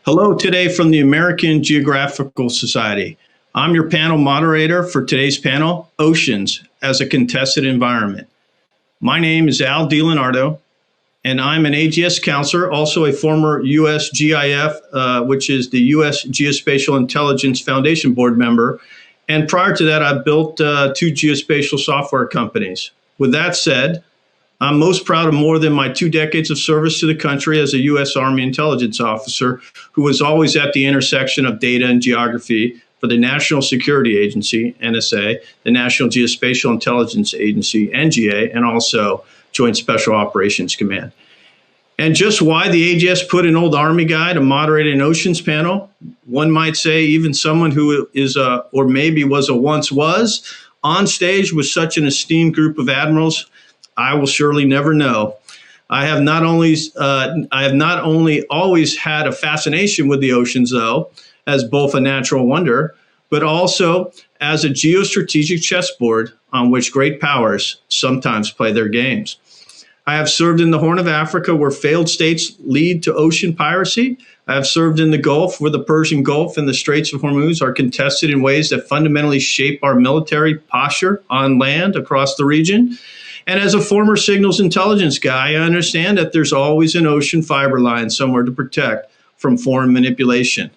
Hello today from the American Geographical Society. I'm your panel moderator for today's panel, Oceans as a Contested Environment. My name is Al Leonardo, and I'm an AGS counselor, also a former US GIF, which is the US Geospatial Intelligence Foundation board member. And prior to that, I built two geospatial software companies. With that said, I'm most proud of more than my 2 decades of service to the country as a U.S. Army intelligence officer who was always at the intersection of data and geography for the National Security Agency, NSA, the National Geospatial Intelligence Agency, NGA, and also Joint Special Operations Command. And just why the AGS put an old Army guy to moderate an oceans panel, one might say even someone who is or maybe was once was, on stage with such an esteemed group of admirals, I will surely never know. I have not only always had a fascination with the oceans, though, as both a natural wonder, but also as a geostrategic chessboard on which great powers sometimes play their games. I have served in the Horn of Africa, where failed states lead to ocean piracy. I have served in the Gulf, where the Persian Gulf and the Straits of Hormuz are contested in ways that fundamentally shape our military posture on land across the region. And as a former signals intelligence guy, I understand that there's always an ocean fiber line somewhere to protect from foreign manipulation.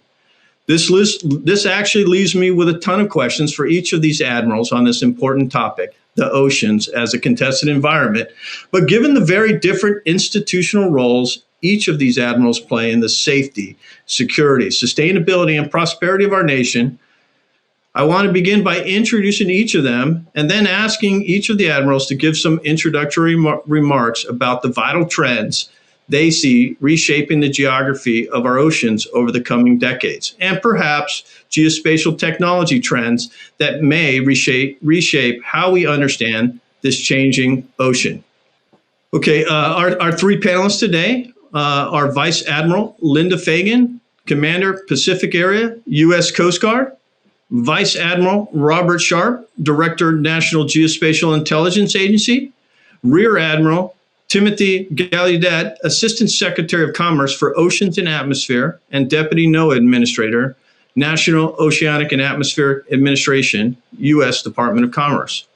This actually leaves me with a ton of questions for each of these admirals on this important topic, the oceans as a contested environment. But given the very different institutional roles each of these admirals play in the safety, security, sustainability, and prosperity of our nation, I want to begin by introducing each of them and then asking each of the admirals to give some introductory remarks about the vital trends they see reshaping the geography of our oceans over the coming decades, and perhaps geospatial technology trends that may reshape how we understand this changing ocean. Okay, our 3 panelists today are Vice Admiral Linda Fagan, Commander Pacific Area, U.S. Coast Guard; Vice Admiral Robert Sharp, Director, National Geospatial Intelligence Agency; Rear Admiral Timothy Gallaudet, Assistant Secretary of Commerce for Oceans and Atmosphere and Deputy NOAA Administrator, National Oceanic and Atmospheric Administration, U.S. Department of Commerce.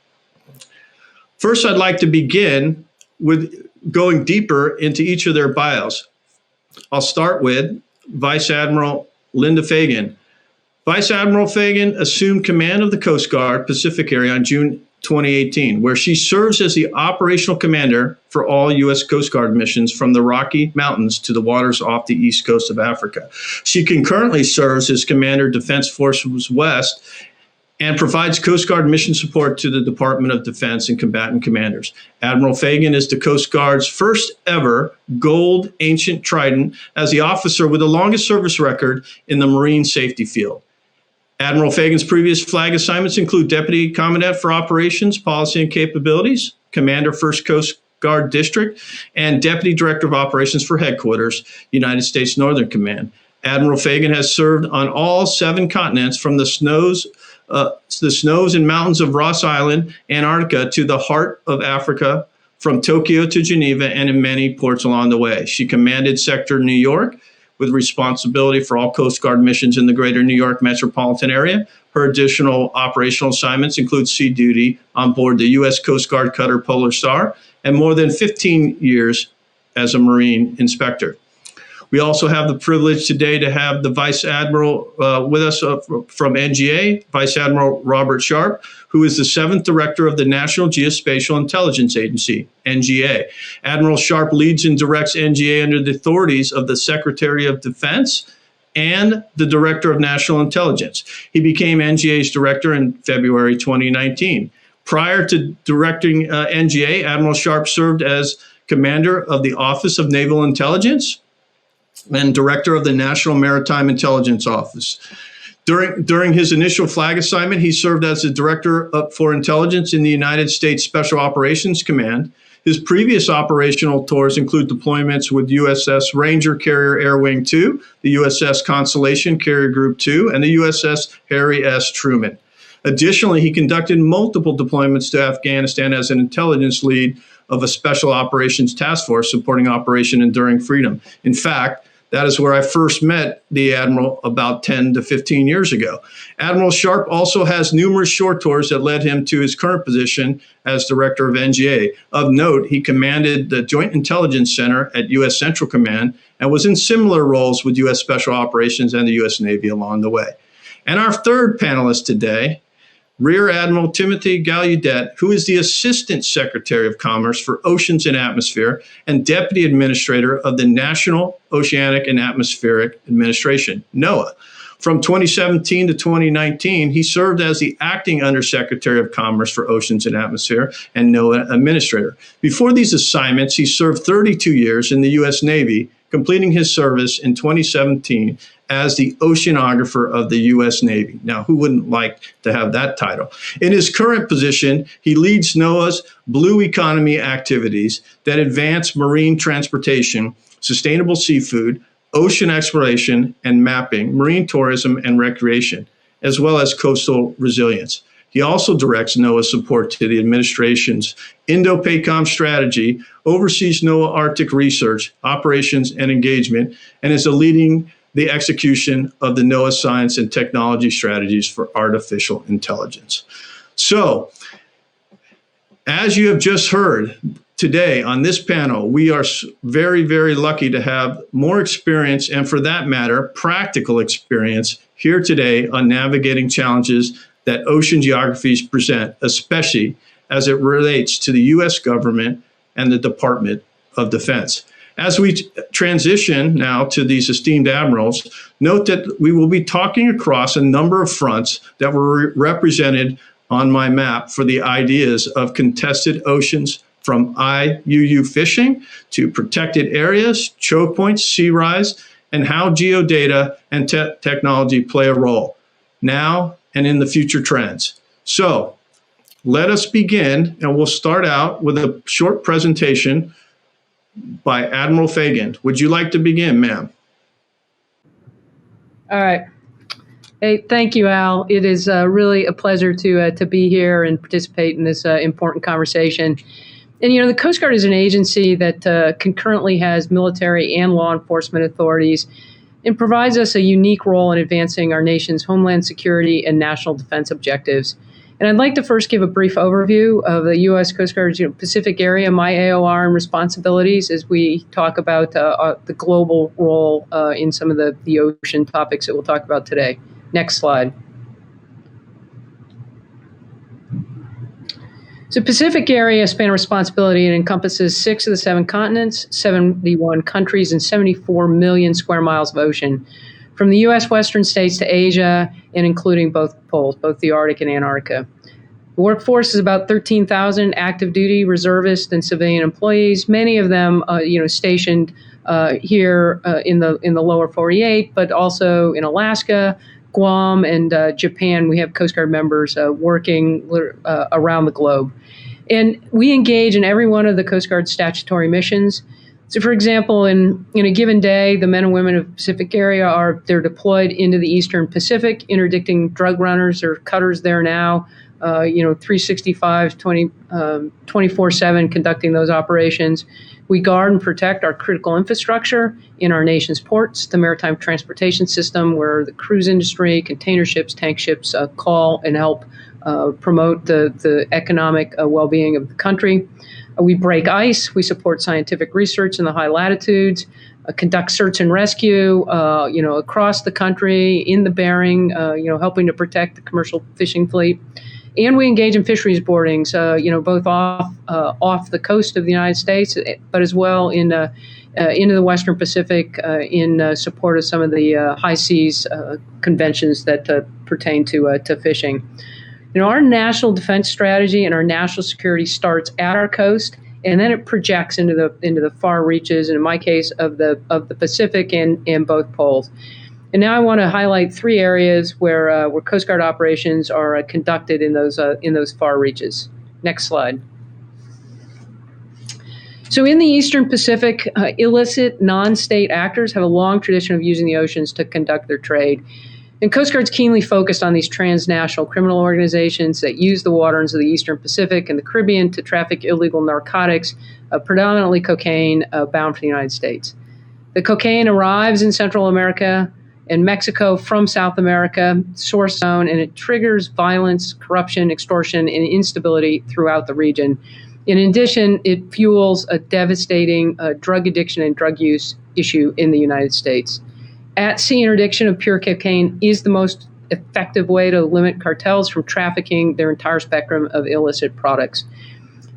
First, I'd like to begin with going deeper into each of their bios. I'll start with Vice Admiral Linda Fagan. Vice Admiral Fagan assumed command of the Coast Guard Pacific Area on June 2018, where she serves as the operational commander for all U.S. Coast Guard missions from the Rocky Mountains to the waters off the east coast of Africa. She concurrently serves as Commander Defense Forces West and provides Coast Guard mission support to the Department of Defense and combatant commanders. Admiral Fagan is the Coast Guard's first ever Gold Ancient Trident as the officer with the longest service record in the marine safety field. Admiral Fagan's previous flag assignments include Deputy Commandant for Operations, Policy and Capabilities, Commander 1st Coast Guard District, and Deputy Director of Operations for Headquarters, United States Northern Command. Admiral Fagan has served on all 7 continents, from the snows and mountains of Ross Island, Antarctica, to the heart of Africa, from Tokyo to Geneva, and in many ports along the way. She commanded Sector New York, with responsibility for all Coast Guard missions in the greater New York metropolitan area. Her additional operational assignments include sea duty on board the U.S. Coast Guard cutter Polar Star and more than 15 years as a Marine inspector. We also have the privilege today to have the Vice Admiral with us from NGA, Vice Admiral Robert Sharp, who is the 7th Director of the National Geospatial Intelligence Agency, NGA. Admiral Sharp leads and directs NGA under the authorities of the Secretary of Defense and the Director of National Intelligence. He became NGA's director in February 2019. Prior to directing NGA, Admiral Sharp served as Commander of the Office of Naval Intelligence and Director of the National Maritime Intelligence Office. During his initial flag assignment, he served as the Director for Intelligence in the United States Special Operations Command. His previous operational tours include deployments with USS Ranger Carrier Air Wing 2, the USS Constellation Carrier Group 2, and the USS Harry S. Truman. Additionally, he conducted multiple deployments to Afghanistan as an intelligence lead of a Special Operations Task Force supporting Operation Enduring Freedom. In fact, That is where I first met the Admiral about 10 to 15 years ago. Admiral Sharp also has numerous short tours that led him to his current position as Director of NGA. Of note, he commanded the Joint Intelligence Center at U.S. Central Command and was in similar roles with U.S. Special Operations and the U.S. Navy along the way. And our third panelist today, Rear Admiral Timothy Gallaudet, who is the Assistant Secretary of Commerce for Oceans and Atmosphere and Deputy Administrator of the National Oceanic and Atmospheric Administration, NOAA. From 2017 to 2019, he served as the Acting Undersecretary of Commerce for Oceans and Atmosphere and NOAA Administrator. Before these assignments, he served 32 years in the U.S. Navy, completing his service in 2017 as the oceanographer of the U.S. Navy. Now, who wouldn't like to have that title? In his current position, he leads NOAA's blue economy activities that advance marine transportation, sustainable seafood, ocean exploration and mapping, marine tourism and recreation, as well as coastal resilience. He also directs NOAA's support to the administration's Indo-PACOM strategy, oversees NOAA Arctic research, operations, and engagement, and is leading the execution of the NOAA science and technology strategies for artificial intelligence. So, as you have just heard today on this panel, we are very, very lucky to have more experience and, for that matter, practical experience here today on navigating challenges that ocean geographies present, especially as it relates to the U.S. government and the Department of Defense. As we transition now to these esteemed admirals, note that we will be talking across a number of fronts that were represented on my map for the ideas of contested oceans, from IUU fishing to protected areas, choke points, sea rise, and how geodata and technology play a role now and in the future trends. So let us begin, and we'll start out with a short presentation by Admiral Fagan. Would you like to begin, ma'am? All right. Hey, thank you, Al. It is really a pleasure to be here and participate in this important conversation. And, the Coast Guard is an agency that concurrently has military and law enforcement authorities and provides us a unique role in advancing our nation's homeland security and national defense objectives. And I'd like to first give a brief overview of the U.S. Coast Guard's Pacific area, my AOR, and responsibilities as we talk about the global role in some of the ocean topics that we'll talk about today. Next slide. So Pacific area span responsibility, it encompasses 6 of the 7 continents, 71 countries, and 74 million square miles of ocean, from the U.S. western states to Asia, and including both poles, both the Arctic and Antarctica. The workforce is about 13,000 active duty reservists and civilian employees, many of them stationed here in the lower 48, but also in Alaska, Guam, and Japan. We have Coast Guard members working around the globe. And we engage in every one of the Coast Guard statutory missions. So, for example, in a given day, the men and women of the Pacific area they're deployed into the Eastern Pacific, interdicting drug runners or cutters there now, 365, 24/7 conducting those operations. We guard and protect our critical infrastructure in our nation's ports, the maritime transportation system, where the cruise industry, container ships, tank ships call and help promote the economic well-being of the country. We break ice. We support scientific research in the high latitudes, conduct search and rescue, across the country, in the Bering, helping to protect the commercial fishing fleet. And we engage in fisheries boardings, both off the coast of the United States, but as well into the Western Pacific in support of some of the high seas conventions that pertain to fishing. Our national defense strategy and our national security starts at our coast, and then it projects into the far reaches, and in my case, of the Pacific and both poles. And now I want to highlight 3 areas where Coast Guard operations are conducted in those far reaches. Next slide. So in the Eastern Pacific, illicit non-state actors have a long tradition of using the oceans to conduct their trade. And Coast Guard's keenly focused on these transnational criminal organizations that use the waters of the Eastern Pacific and the Caribbean to traffic illegal narcotics, predominantly cocaine, bound for the United States. The cocaine arrives in Central America and Mexico from South America, source zone, and it triggers violence, corruption, extortion, and instability throughout the region. In addition, it fuels a devastating drug addiction and drug use issue in the United States. At-sea interdiction of pure cocaine is the most effective way to limit cartels from trafficking their entire spectrum of illicit products.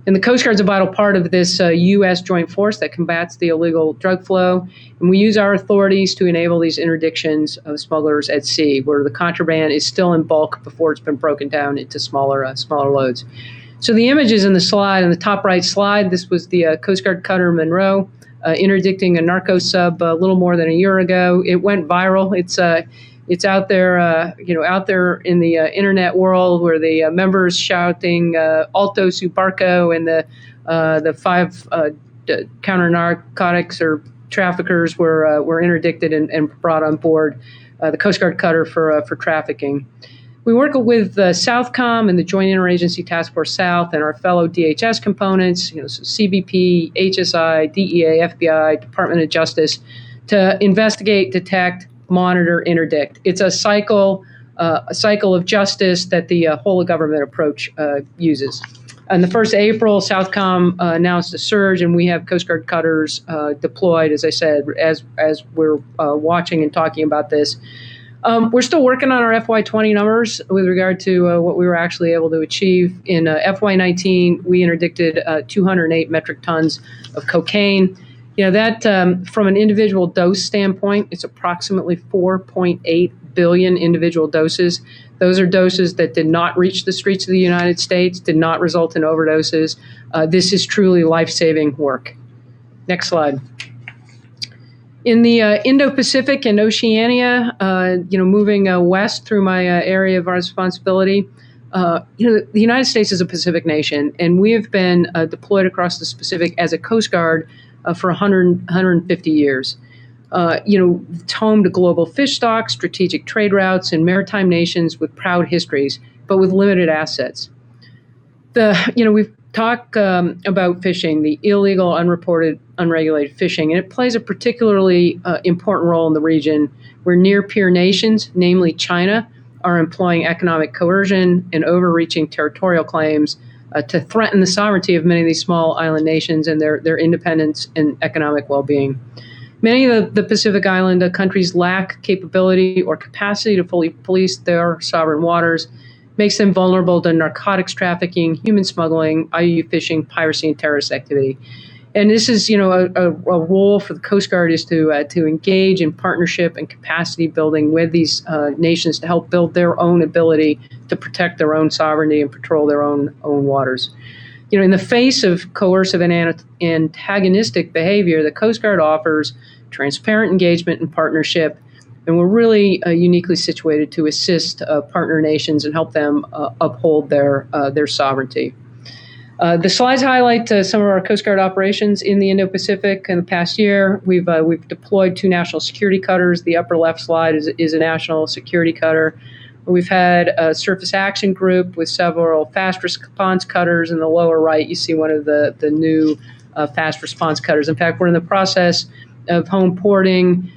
And the Coast Guard is a vital part of this U.S. joint force that combats the illegal drug flow. And we use our authorities to enable these interdictions of smugglers at sea, where the contraband is still in bulk before it's been broken down into smaller loads. So the images in the slide, on the top right slide, this was the Coast Guard cutter Monroe interdicting a narco sub a little more than a year ago. It went viral. It's out there, out there in the internet world, where the members shouting "Alto su barco," and the five counter narcotics or traffickers were interdicted and brought on board the Coast Guard cutter for trafficking. We work with Southcom and the Joint Interagency Task Force South and our fellow DHS components, so CBP, HSI, DEA, FBI, Department of Justice, to investigate, detect, monitor, interdict. It's a cycle of justice that the whole of government approach uses. On the 1st of April, Southcom announced a surge, and we have Coast Guard cutters deployed, as I said, as we're watching and talking about this. We're still working on our FY20 numbers with regard to what we were actually able to achieve. In FY19, we interdicted 208 metric tons of cocaine. That from an individual dose standpoint, it's approximately 4.8 billion individual doses. Those are doses that did not reach the streets of the United States, did not result in overdoses. This is truly life-saving work. Next slide. In the Indo-Pacific and Oceania, moving west through my area of responsibility, the United States is a Pacific nation, and we have been deployed across the Pacific as a Coast Guard for 150 years. It's home to global fish stocks, strategic trade routes, and maritime nations with proud histories, but with limited assets. We've talked about fishing, the illegal, unreported, unregulated fishing, and it plays a particularly important role in the region where near-peer nations, namely China, are employing economic coercion and overreaching territorial claims to threaten the sovereignty of many of these small island nations and their independence and economic well-being. Many of the Pacific Island countries lack capability or capacity to fully police their sovereign waters, makes them vulnerable to narcotics trafficking, human smuggling, IUU fishing, piracy, and terrorist activity. And this is, a role for the Coast Guard is to engage in partnership and capacity building with these nations to help build their own ability to protect their own sovereignty and patrol their own waters. In the face of coercive and antagonistic behavior, the Coast Guard offers transparent engagement and partnership, and we're really uniquely situated to assist partner nations and help them uphold their sovereignty. The slides highlight some of our Coast Guard operations in the Indo-Pacific in the past year. We've deployed 2 national security cutters. The upper left slide is a national security cutter. We've had a surface action group with several fast response cutters. In the lower right, you see one of the new fast response cutters. In fact, we're in the process of home porting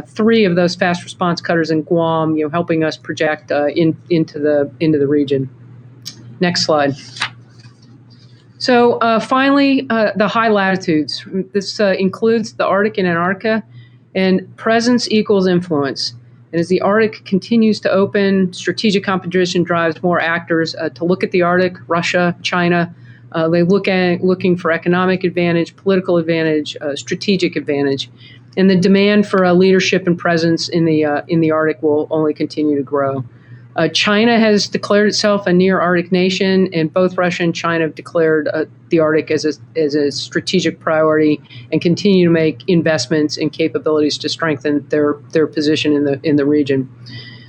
3 of those fast response cutters in Guam, helping us project into the region. Next slide. So finally, the high latitudes. This includes the Arctic and Antarctica, and presence equals influence. And as the Arctic continues to open, strategic competition drives more actors to look at the Arctic. Russia, China, they looking for economic advantage, political advantage, strategic advantage. And the demand for leadership and presence in the Arctic will only continue to grow. China has declared itself a near Arctic nation, and both Russia and China have declared the Arctic as a strategic priority and continue to make investments and capabilities to strengthen their position in the region.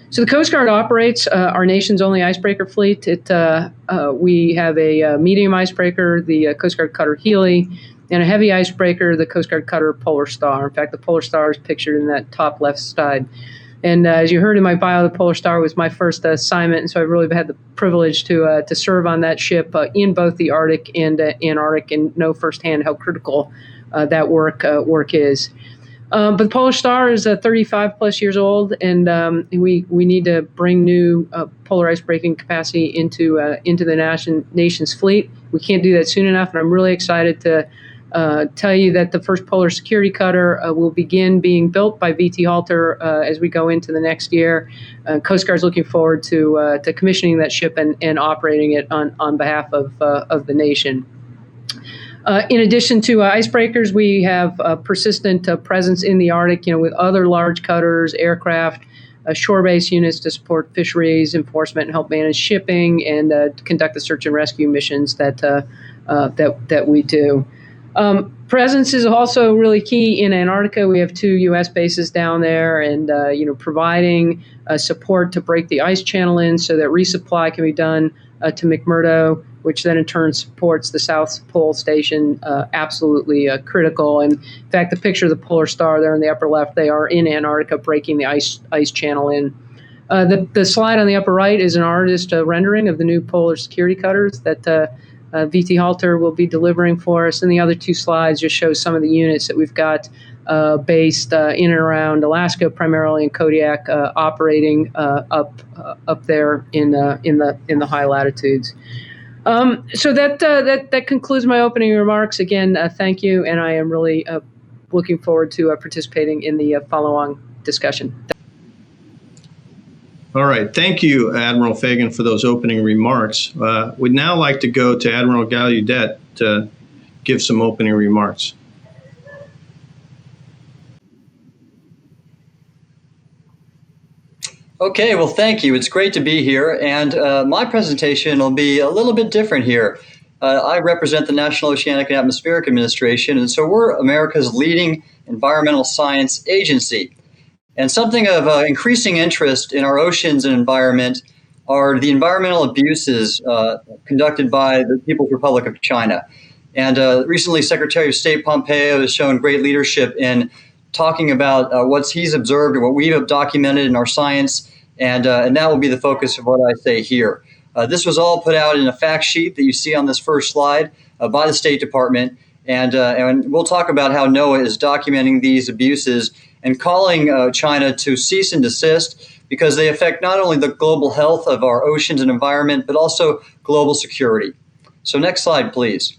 So the Coast Guard operates our nation's only icebreaker fleet. We have a medium icebreaker, the Coast Guard cutter Healy, and a heavy icebreaker, the Coast Guard cutter Polar Star. In fact, the Polar Star is pictured in that top left side. And as you heard in my bio, the Polar Star was my first assignment, and so I've really had the privilege to serve on that ship in both the Arctic and Antarctic, and know firsthand how critical that work is. But the Polar Star is 35 plus years old, and we need to bring new polar ice breaking capacity into the nation's fleet. We can't do that soon enough, and I'm really excited to tell you that the first polar security cutter will begin being built by VT Halter as we go into the next year. Coast Guard's looking forward to commissioning that ship and operating it on behalf of the nation. In addition to icebreakers, we have a persistent presence in the Arctic, with other large cutters, aircraft, shore-based units to support fisheries enforcement and help manage shipping and conduct the search and rescue missions that we do. Presence is also really key in Antarctica. We have 2 U.S. bases down there, and providing support to break the ice channel in so that resupply can be done to McMurdo, which then in turn supports the South Pole Station, absolutely critical. And in fact, the picture of the Polar Star there in the upper left, they are in Antarctica breaking the ice channel in. The slide on the upper right is an artist rendering of the new polar security cutters that VT Halter will be delivering for us. And the other 2 slides just show some of the units that we've got based in and around Alaska, primarily in Kodiak, operating up there in the high latitudes. So that concludes my opening remarks. Again, thank you, and I am really looking forward to participating in the follow-on discussion. All right. Thank you, Admiral Fagan, for those opening remarks. We'd now like to go to Admiral Gallaudet to give some opening remarks. Okay, well, thank you. It's great to be here, and my presentation will be a little bit different here. I represent the National Oceanic and Atmospheric Administration, and so we're America's leading environmental science agency. And something of increasing interest in our oceans and environment are the environmental abuses conducted by the People's Republic of China. And recently, Secretary of State Pompeo has shown great leadership in talking about what he's observed and what we've documented in our science, and that will be the focus of what I say here. This was all put out in a fact sheet that you see on this first slide by the State Department, and we'll talk about how NOAA is documenting these abuses and calling China to cease and desist because they affect not only the global health of our oceans and environment, but also global security. So next slide, please.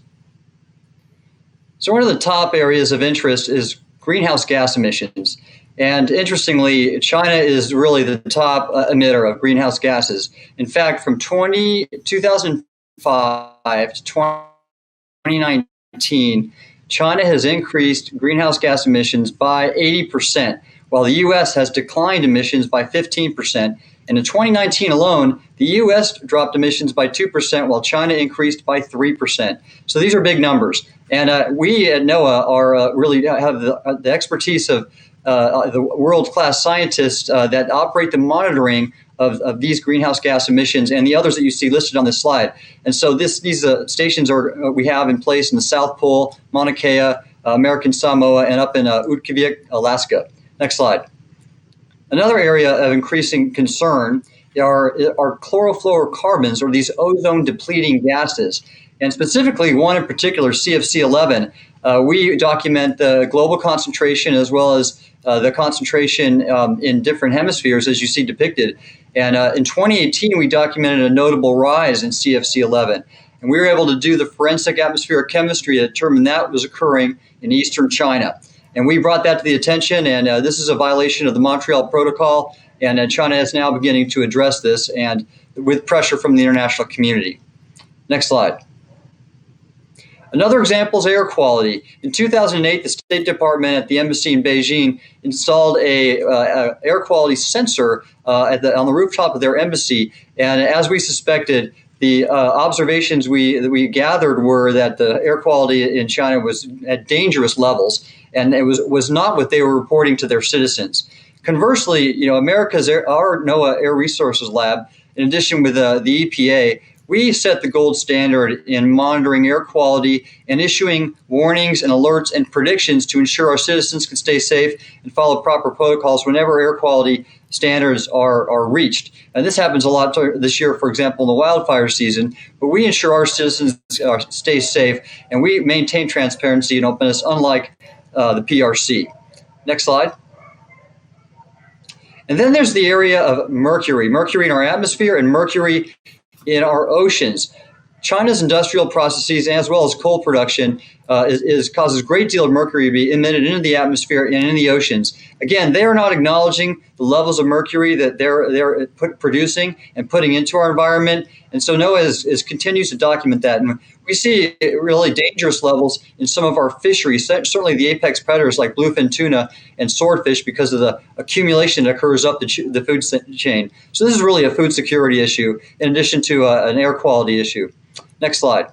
So one of the top areas of interest is greenhouse gas emissions. And interestingly, China is really the top emitter of greenhouse gases. In fact, from 2005 to 2019, China has increased greenhouse gas emissions by 80%, while the U.S. has declined emissions by 15%. And in 2019 alone, the U.S. dropped emissions by 2%, while China increased by 3%. So these are big numbers. And we at NOAA are really have the expertise of the world-class scientists that operate the monitoring of these greenhouse gas emissions and the others that you see listed on this slide. And so these stations we have in place in the South Pole, Mauna Kea, American Samoa, and up in Utqiagvik, Alaska. Next slide. Another area of increasing concern are chlorofluorocarbons, or these ozone-depleting gases. And specifically, one in particular, CFC11, we document the global concentration as well as the concentration in different hemispheres, as you see depicted. And in 2018, we documented a notable rise in CFC11. And we were able to do the forensic atmospheric chemistry to determine that was occurring in eastern China. And we brought that to the attention, and this is a violation of the Montreal Protocol, and China is now beginning to address this, and with pressure from the international community. Next slide. Another example is air quality. In 2008, the State Department at the embassy in Beijing installed a air quality sensor on the rooftop of their embassy, and as we suspected, the observations we gathered were that the air quality in China was at dangerous levels, and it was not what they were reporting to their citizens. Conversely, our NOAA Air Resources Lab, in addition with the EPA, we set the gold standard in monitoring air quality and issuing warnings and alerts and predictions to ensure our citizens can stay safe and follow proper protocols whenever air quality standards are reached. And this happens a lot this year, for example, in the wildfire season, but we ensure our citizens stay safe and we maintain transparency and openness, unlike the PRC. Next slide. And then there's the area of mercury in our atmosphere and mercury in our oceans. China's industrial processes, as well as coal production, causes a great deal of mercury to be emitted into the atmosphere and in the oceans. Again, they are not acknowledging the levels of mercury that they're producing and putting into our environment. And so NOAA continues to document that. And we see really dangerous levels in some of our fisheries, certainly the apex predators like bluefin tuna and swordfish, because of the accumulation that occurs up the food chain. So this is really a food security issue in addition to an air quality issue. Next slide.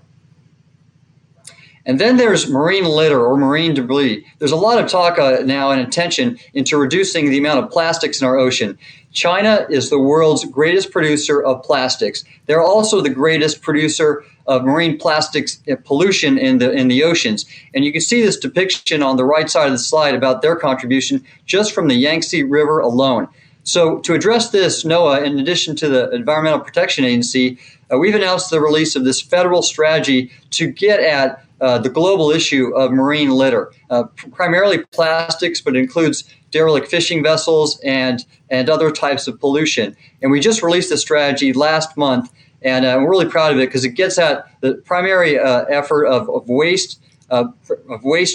And then there's marine litter or marine debris. There's a lot of talk now and attention into reducing the amount of plastics in our ocean. China is the world's greatest producer of plastics. They're also the greatest producer of marine plastics pollution in the oceans. And you can see this depiction on the right side of the slide about their contribution just from the Yangtze River alone. So to address this, NOAA, in addition to the Environmental Protection Agency, we've announced the release of this federal strategy to get at the global issue of marine litter, primarily plastics, but it includes derelict fishing vessels and other types of pollution. And we just released the strategy last month, and we're really proud of it because it gets at the primary effort of waste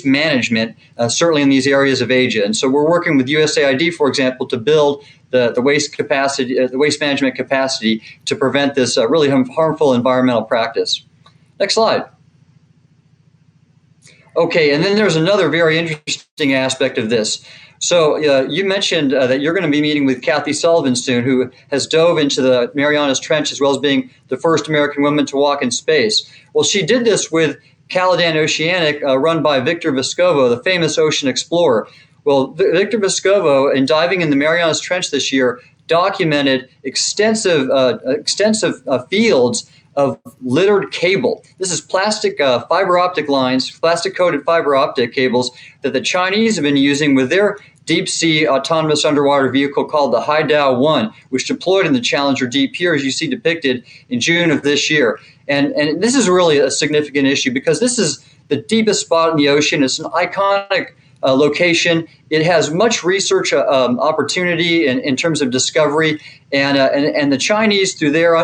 management, certainly in these areas of Asia. And so we're working with USAID, for example, to build the waste capacity, the waste management capacity to prevent this really harmful environmental practice. Next slide. Okay, and then there's another very interesting aspect of this. So you mentioned that you're going to be meeting with Kathy Sullivan soon, who has dove into the Marianas Trench as well as being the first American woman to walk in space. Well, she did this with Caladan Oceanic, run by Victor Vescovo, the famous ocean explorer. Well, Victor Vescovo, in diving in the Marianas Trench this year, documented extensive fields of littered cable. This is plastic fiber optic lines, plastic-coated fiber optic cables that the Chinese have been using with their deep-sea autonomous underwater vehicle called the Haidao-1, which deployed in the Challenger Deep here, as you see depicted in June of this year. And this is really a significant issue because this is the deepest spot in the ocean. It's an iconic location. It has much research opportunity in terms of discovery, and the Chinese, through their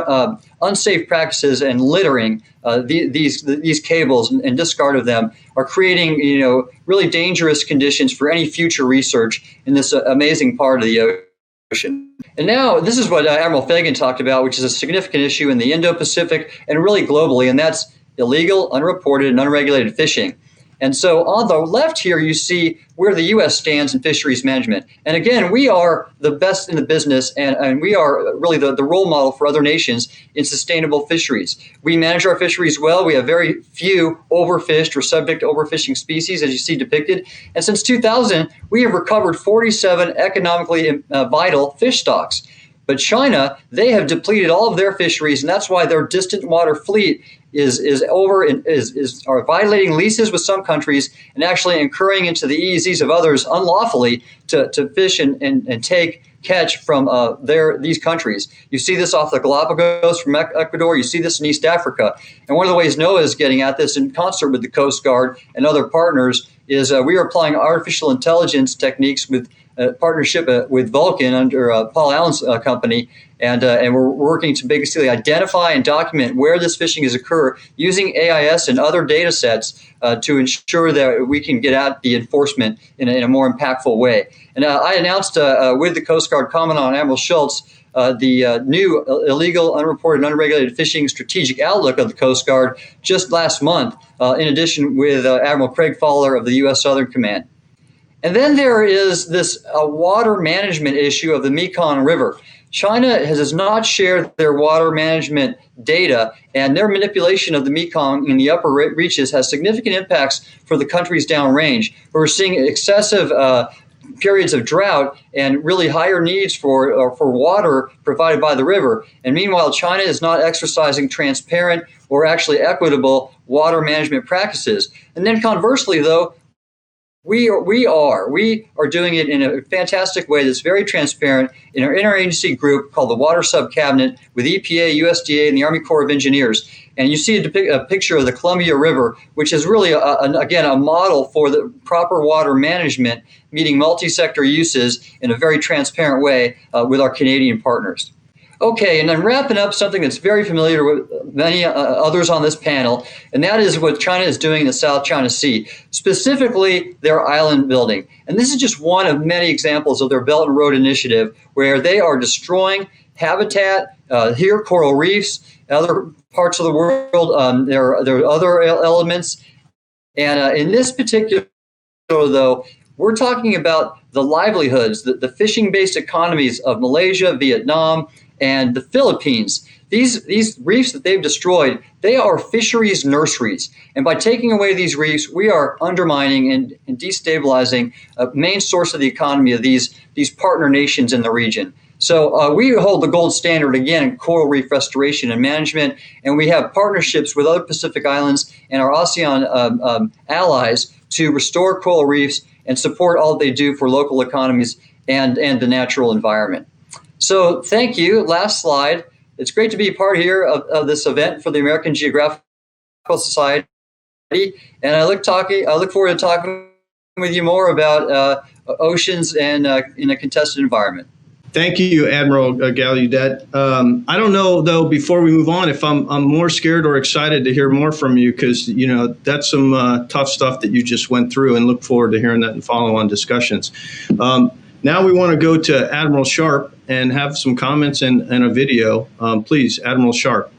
unsafe practices and littering these cables and discard of them, are creating really dangerous conditions for any future research in this amazing part of the ocean. And now this is what Admiral Fagan talked about, which is a significant issue in the Indo-Pacific and really globally, and that's illegal, unreported, and unregulated fishing. And so on the left here, you see where the U.S. stands in fisheries management. And again, we are the best in the business, and we are really the role model for other nations in sustainable fisheries. We manage our fisheries well. We have very few overfished or subject to overfishing species, as you see depicted. And since 2000, we have recovered 47 economically vital fish stocks. But China, they have depleted all of their fisheries, and that's why their distant water fleet is violating leases with some countries and actually incurring into the EEZs of others unlawfully to fish and catch from these countries. You see this off the Galapagos from Ecuador. You see this in East Africa. And one of the ways NOAA is getting at this in concert with the Coast Guard and other partners is we are applying artificial intelligence techniques with partnership with Vulcan under Paul Allen's company, and we're working to basically identify and document where this fishing is occur using AIS and other data sets to ensure that we can get at the enforcement in a more impactful way. And I announced with the Coast Guard Commandant Admiral Schultz the new illegal, unreported, and unregulated fishing strategic outlook of the Coast Guard just last month, in addition with Admiral Craig Fowler of the U.S. Southern Command. And then there is this water management issue of the Mekong River. China has not shared their water management data, and their manipulation of the Mekong in the upper reaches has significant impacts for the countries downrange. We're seeing excessive periods of drought and really higher needs for water provided by the river. And meanwhile, China is not exercising transparent or actually equitable water management practices. And then conversely, though, We are doing it in a fantastic way that's very transparent in our interagency group called the Water Sub-Cabinet with EPA, USDA, and the Army Corps of Engineers. And you see a picture of the Columbia River, which is really, again, a model for the proper water management, meeting multi-sector uses in a very transparent way with our Canadian partners. Okay, and then wrapping up something that's very familiar with many others on this panel, and that is what China is doing in the South China Sea, specifically their island building. And this is just one of many examples of their Belt and Road Initiative, where they are destroying habitat, here coral reefs, other parts of the world, there are other elements. And in this particular, though, we're talking about the livelihoods, the fishing-based economies of Malaysia, Vietnam, and the Philippines. These reefs that they've destroyed, they are fisheries nurseries. And by taking away these reefs, we are undermining and destabilizing a main source of the economy of these partner nations in the region. So we hold the gold standard, again, in coral reef restoration and management, and we have partnerships with other Pacific islands and our ASEAN allies to restore coral reefs and support all they do for local economies and the natural environment. So thank you. Last slide. It's great to be a part here of this event for the American Geographical Society, and I look forward to talking with you more about oceans and in a contested environment. Thank you, Admiral Gallaudet. I don't know, though, before we move on, if I'm more scared or excited to hear more from you, because, that's some tough stuff that you just went through, and look forward to hearing that in follow-on discussions. Now we want to go to Admiral Sharp and have some comments and a video. Please, Admiral Sharp.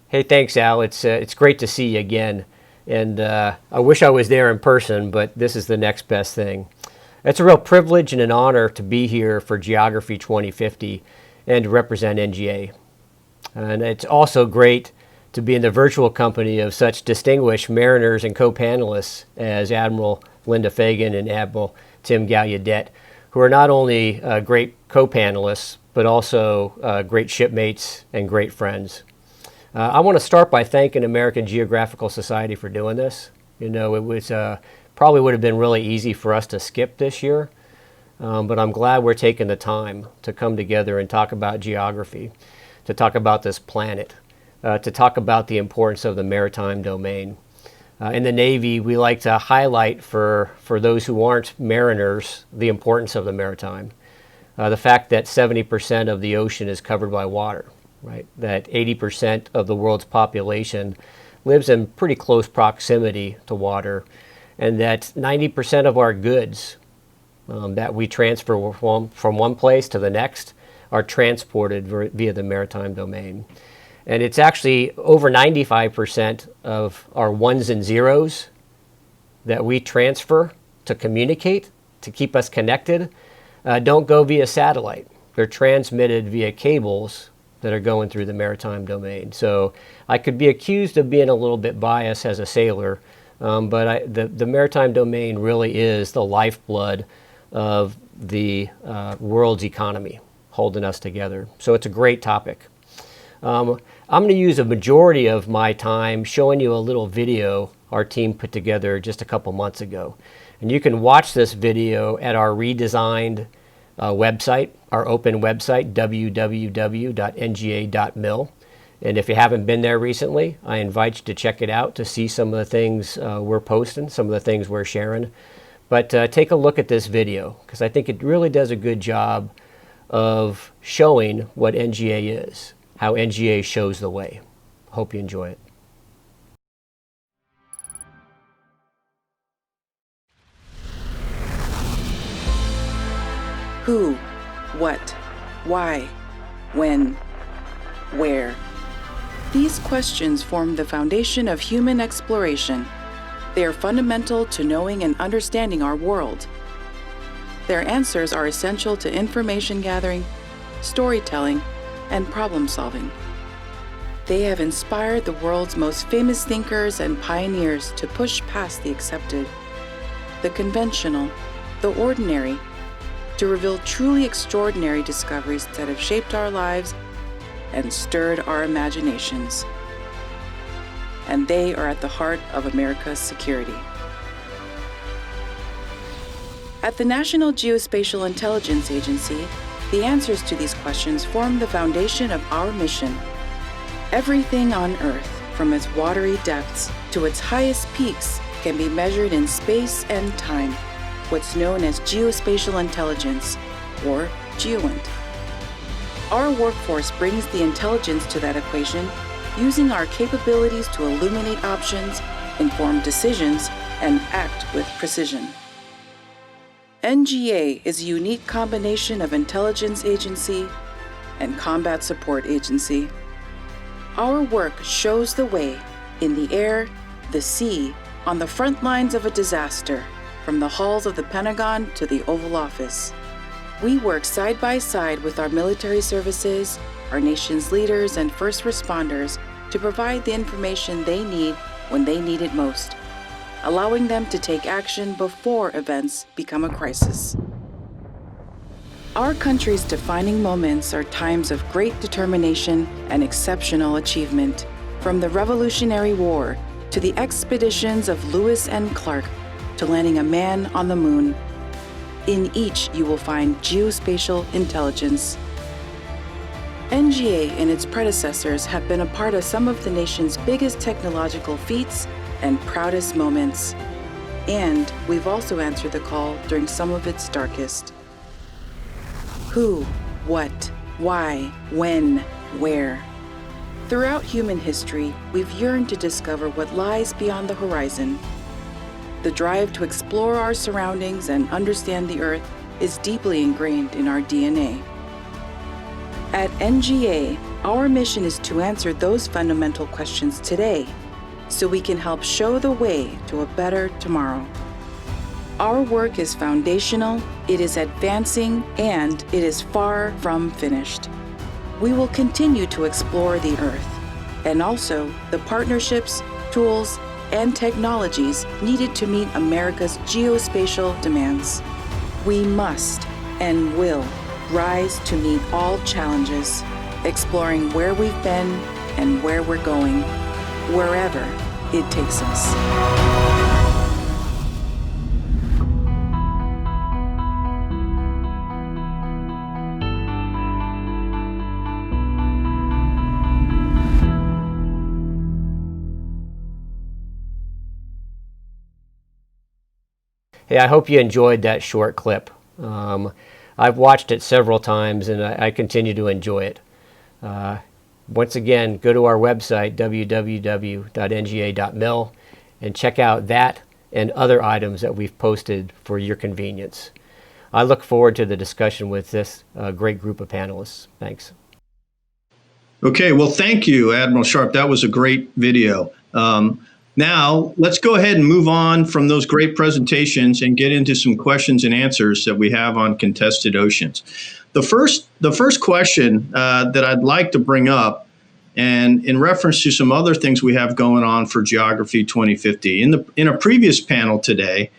Hey, thanks, Al. It's great to see you again. And I wish I was there in person, but this is the next best thing. It's a real privilege and an honor to be here for Geography 2050 and to represent NGA. And it's also great to be in the virtual company of such distinguished mariners and co-panelists as Admiral Linda Fagan and Admiral Tim Gallaudet, who are not only great co-panelists, but also great shipmates and great friends. I want to start by thanking American Geographical Society for doing this. It was probably would have been really easy for us to skip this year, but I'm glad we're taking the time to come together and talk about geography, to talk about this planet, to talk about the importance of the maritime domain. In the Navy, we like to highlight for those who aren't mariners the importance of the maritime. The fact that 70% of the ocean is covered by water, right? That 80% of the world's population lives in pretty close proximity to water, and that 90% of our goods that we transfer from one place to the next are transported via the maritime domain. And it's actually over 95% of our ones and zeros that we transfer to communicate, to keep us connected, don't go via satellite. They're transmitted via cables that are going through the maritime domain. So I could be accused of being a little bit biased as a sailor, but the maritime domain really is the lifeblood of the world's economy, holding us together. So it's a great topic. I'm going to use a majority of my time showing you a little video our team put together just a couple months ago. And you can watch this video at our redesigned website, our open website, www.nga.mil. And if you haven't been there recently, I invite you to check it out to see some of the things we're posting, some of the things we're sharing. But take a look at this video, because I think it really does a good job of showing what NGA is, how NGA shows the way. Hope you enjoy it. Who, what, why, when, where? These questions form the foundation of human exploration. They are fundamental to knowing and understanding our world. Their answers are essential to information gathering, storytelling, and problem solving. They have inspired the world's most famous thinkers and pioneers to push past the accepted, the conventional, the ordinary, to reveal truly extraordinary discoveries that have shaped our lives and stirred our imaginations. And they are at the heart of America's security. At the National Geospatial Intelligence Agency, the answers to these questions form the foundation of our mission. Everything on Earth, from its watery depths to its highest peaks, can be measured in space and time, what's known as geospatial intelligence, or GeoInt. Our workforce brings the intelligence to that equation using our capabilities to illuminate options, inform decisions, and act with precision. NGA is a unique combination of intelligence agency and combat support agency. Our work shows the way in the air, the sea, on the front lines of a disaster, from the halls of the Pentagon to the Oval Office. We work side by side with our military services, our nation's leaders, and first responders to provide the information they need when they need it most, allowing them to take action before events become a crisis. Our country's defining moments are times of great determination and exceptional achievement, from the Revolutionary War to the expeditions of Lewis and Clark to landing a man on the moon. In each, you will find geospatial intelligence. NGA and its predecessors have been a part of some of the nation's biggest technological feats and proudest moments. And we've also answered the call during some of its darkest. Who, what, why, when, where. Throughout human history, we've yearned to discover what lies beyond the horizon. The drive to explore our surroundings and understand the Earth is deeply ingrained in our DNA. At NGA, our mission is to answer those fundamental questions today so we can help show the way to a better tomorrow. Our work is foundational, it is advancing, and it is far from finished. We will continue to explore the Earth and also the partnerships, tools, and technologies needed to meet America's geospatial demands. We must and will rise to meet all challenges, exploring where we've been and where we're going, wherever it takes us. Hey, I hope you enjoyed that short clip. I've watched it several times and I continue to enjoy it. Once again, go to our website, www.nga.mil, and check out that and other items that we've posted for your convenience. I look forward to the discussion with this great group of panelists. Thanks. Okay, well, thank you, Admiral Sharp. That was a great video. Now, let's go ahead and move on from those great presentations and get into some questions and answers that we have on contested oceans. The first question that I'd like to bring up, and in reference to some other things we have going on for Geography 2050, in a previous panel today,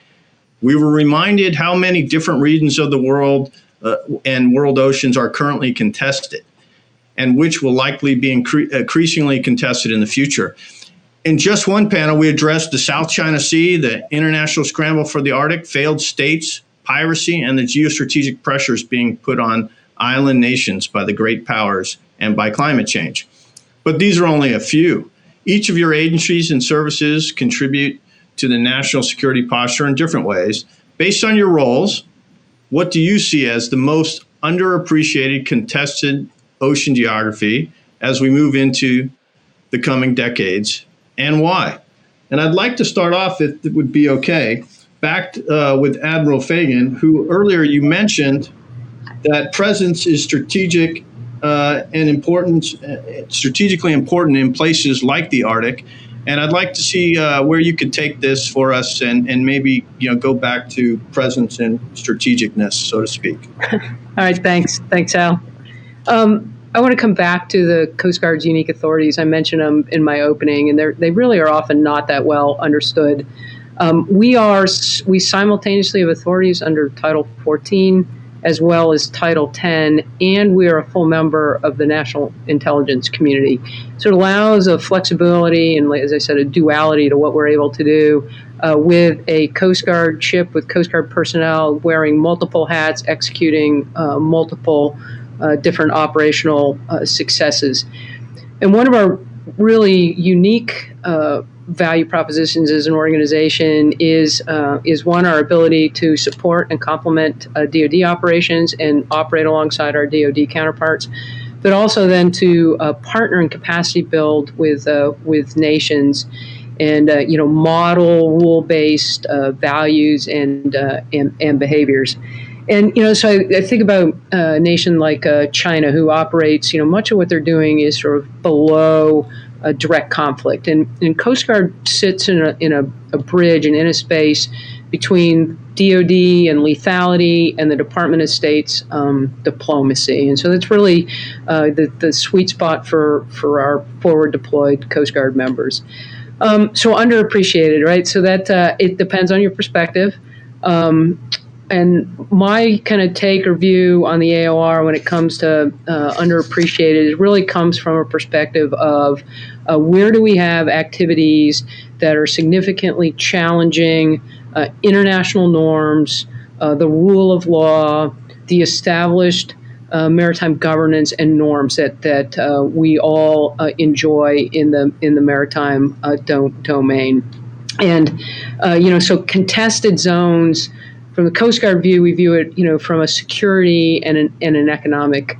we were reminded how many different regions of the world and world oceans are currently contested, and which will likely be increasingly contested in the future. In just one panel, we addressed the South China Sea, the international scramble for the Arctic, failed states, piracy, and the geostrategic pressures being put on island nations by the great powers and by climate change. But these are only a few. Each of your agencies and services contribute to the national security posture in different ways. Based on your roles, what do you see as the most underappreciated contested ocean geography as we move into the coming decades, and why? And I'd like to start off, if it would be okay, back with Admiral Fagan, who earlier you mentioned that presence is strategic and important, strategically important in places like the Arctic. And I'd like to see where you could take this for us and maybe go back to presence and strategicness, so to speak. All right, thanks, Al. I want to come back to the Coast Guard's unique authorities. I mentioned them in my opening, and they really are often not that well understood. We simultaneously have authorities under Title 14 as well as Title 10, and we are a full member of the National Intelligence Community. So it allows a flexibility and, as I said, a duality to what we're able to do with a Coast Guard ship with Coast Guard personnel wearing multiple hats, executing multiple different operational successes. And one of our really unique value propositions as an organization is one, our ability to support and complement DoD operations and operate alongside our DoD counterparts, but also then to partner and capacity build with nations and model rule-based values and behaviors. And, so I think about a nation like China, who operates, much of what they're doing is sort of below a direct conflict. And Coast Guard sits in a bridge and in a space between DoD and lethality and the Department of State's diplomacy. And so that's really the sweet spot for our forward deployed Coast Guard members. So underappreciated, right? So that it depends on your perspective. And my kind of take or view on the AOR when it comes to underappreciated, it really comes from a perspective of where do we have activities that are significantly challenging international norms, the rule of law, the established maritime governance and norms that we all enjoy in the maritime domain. And so contested zones. From the Coast Guard view, we view it, from a security and an economic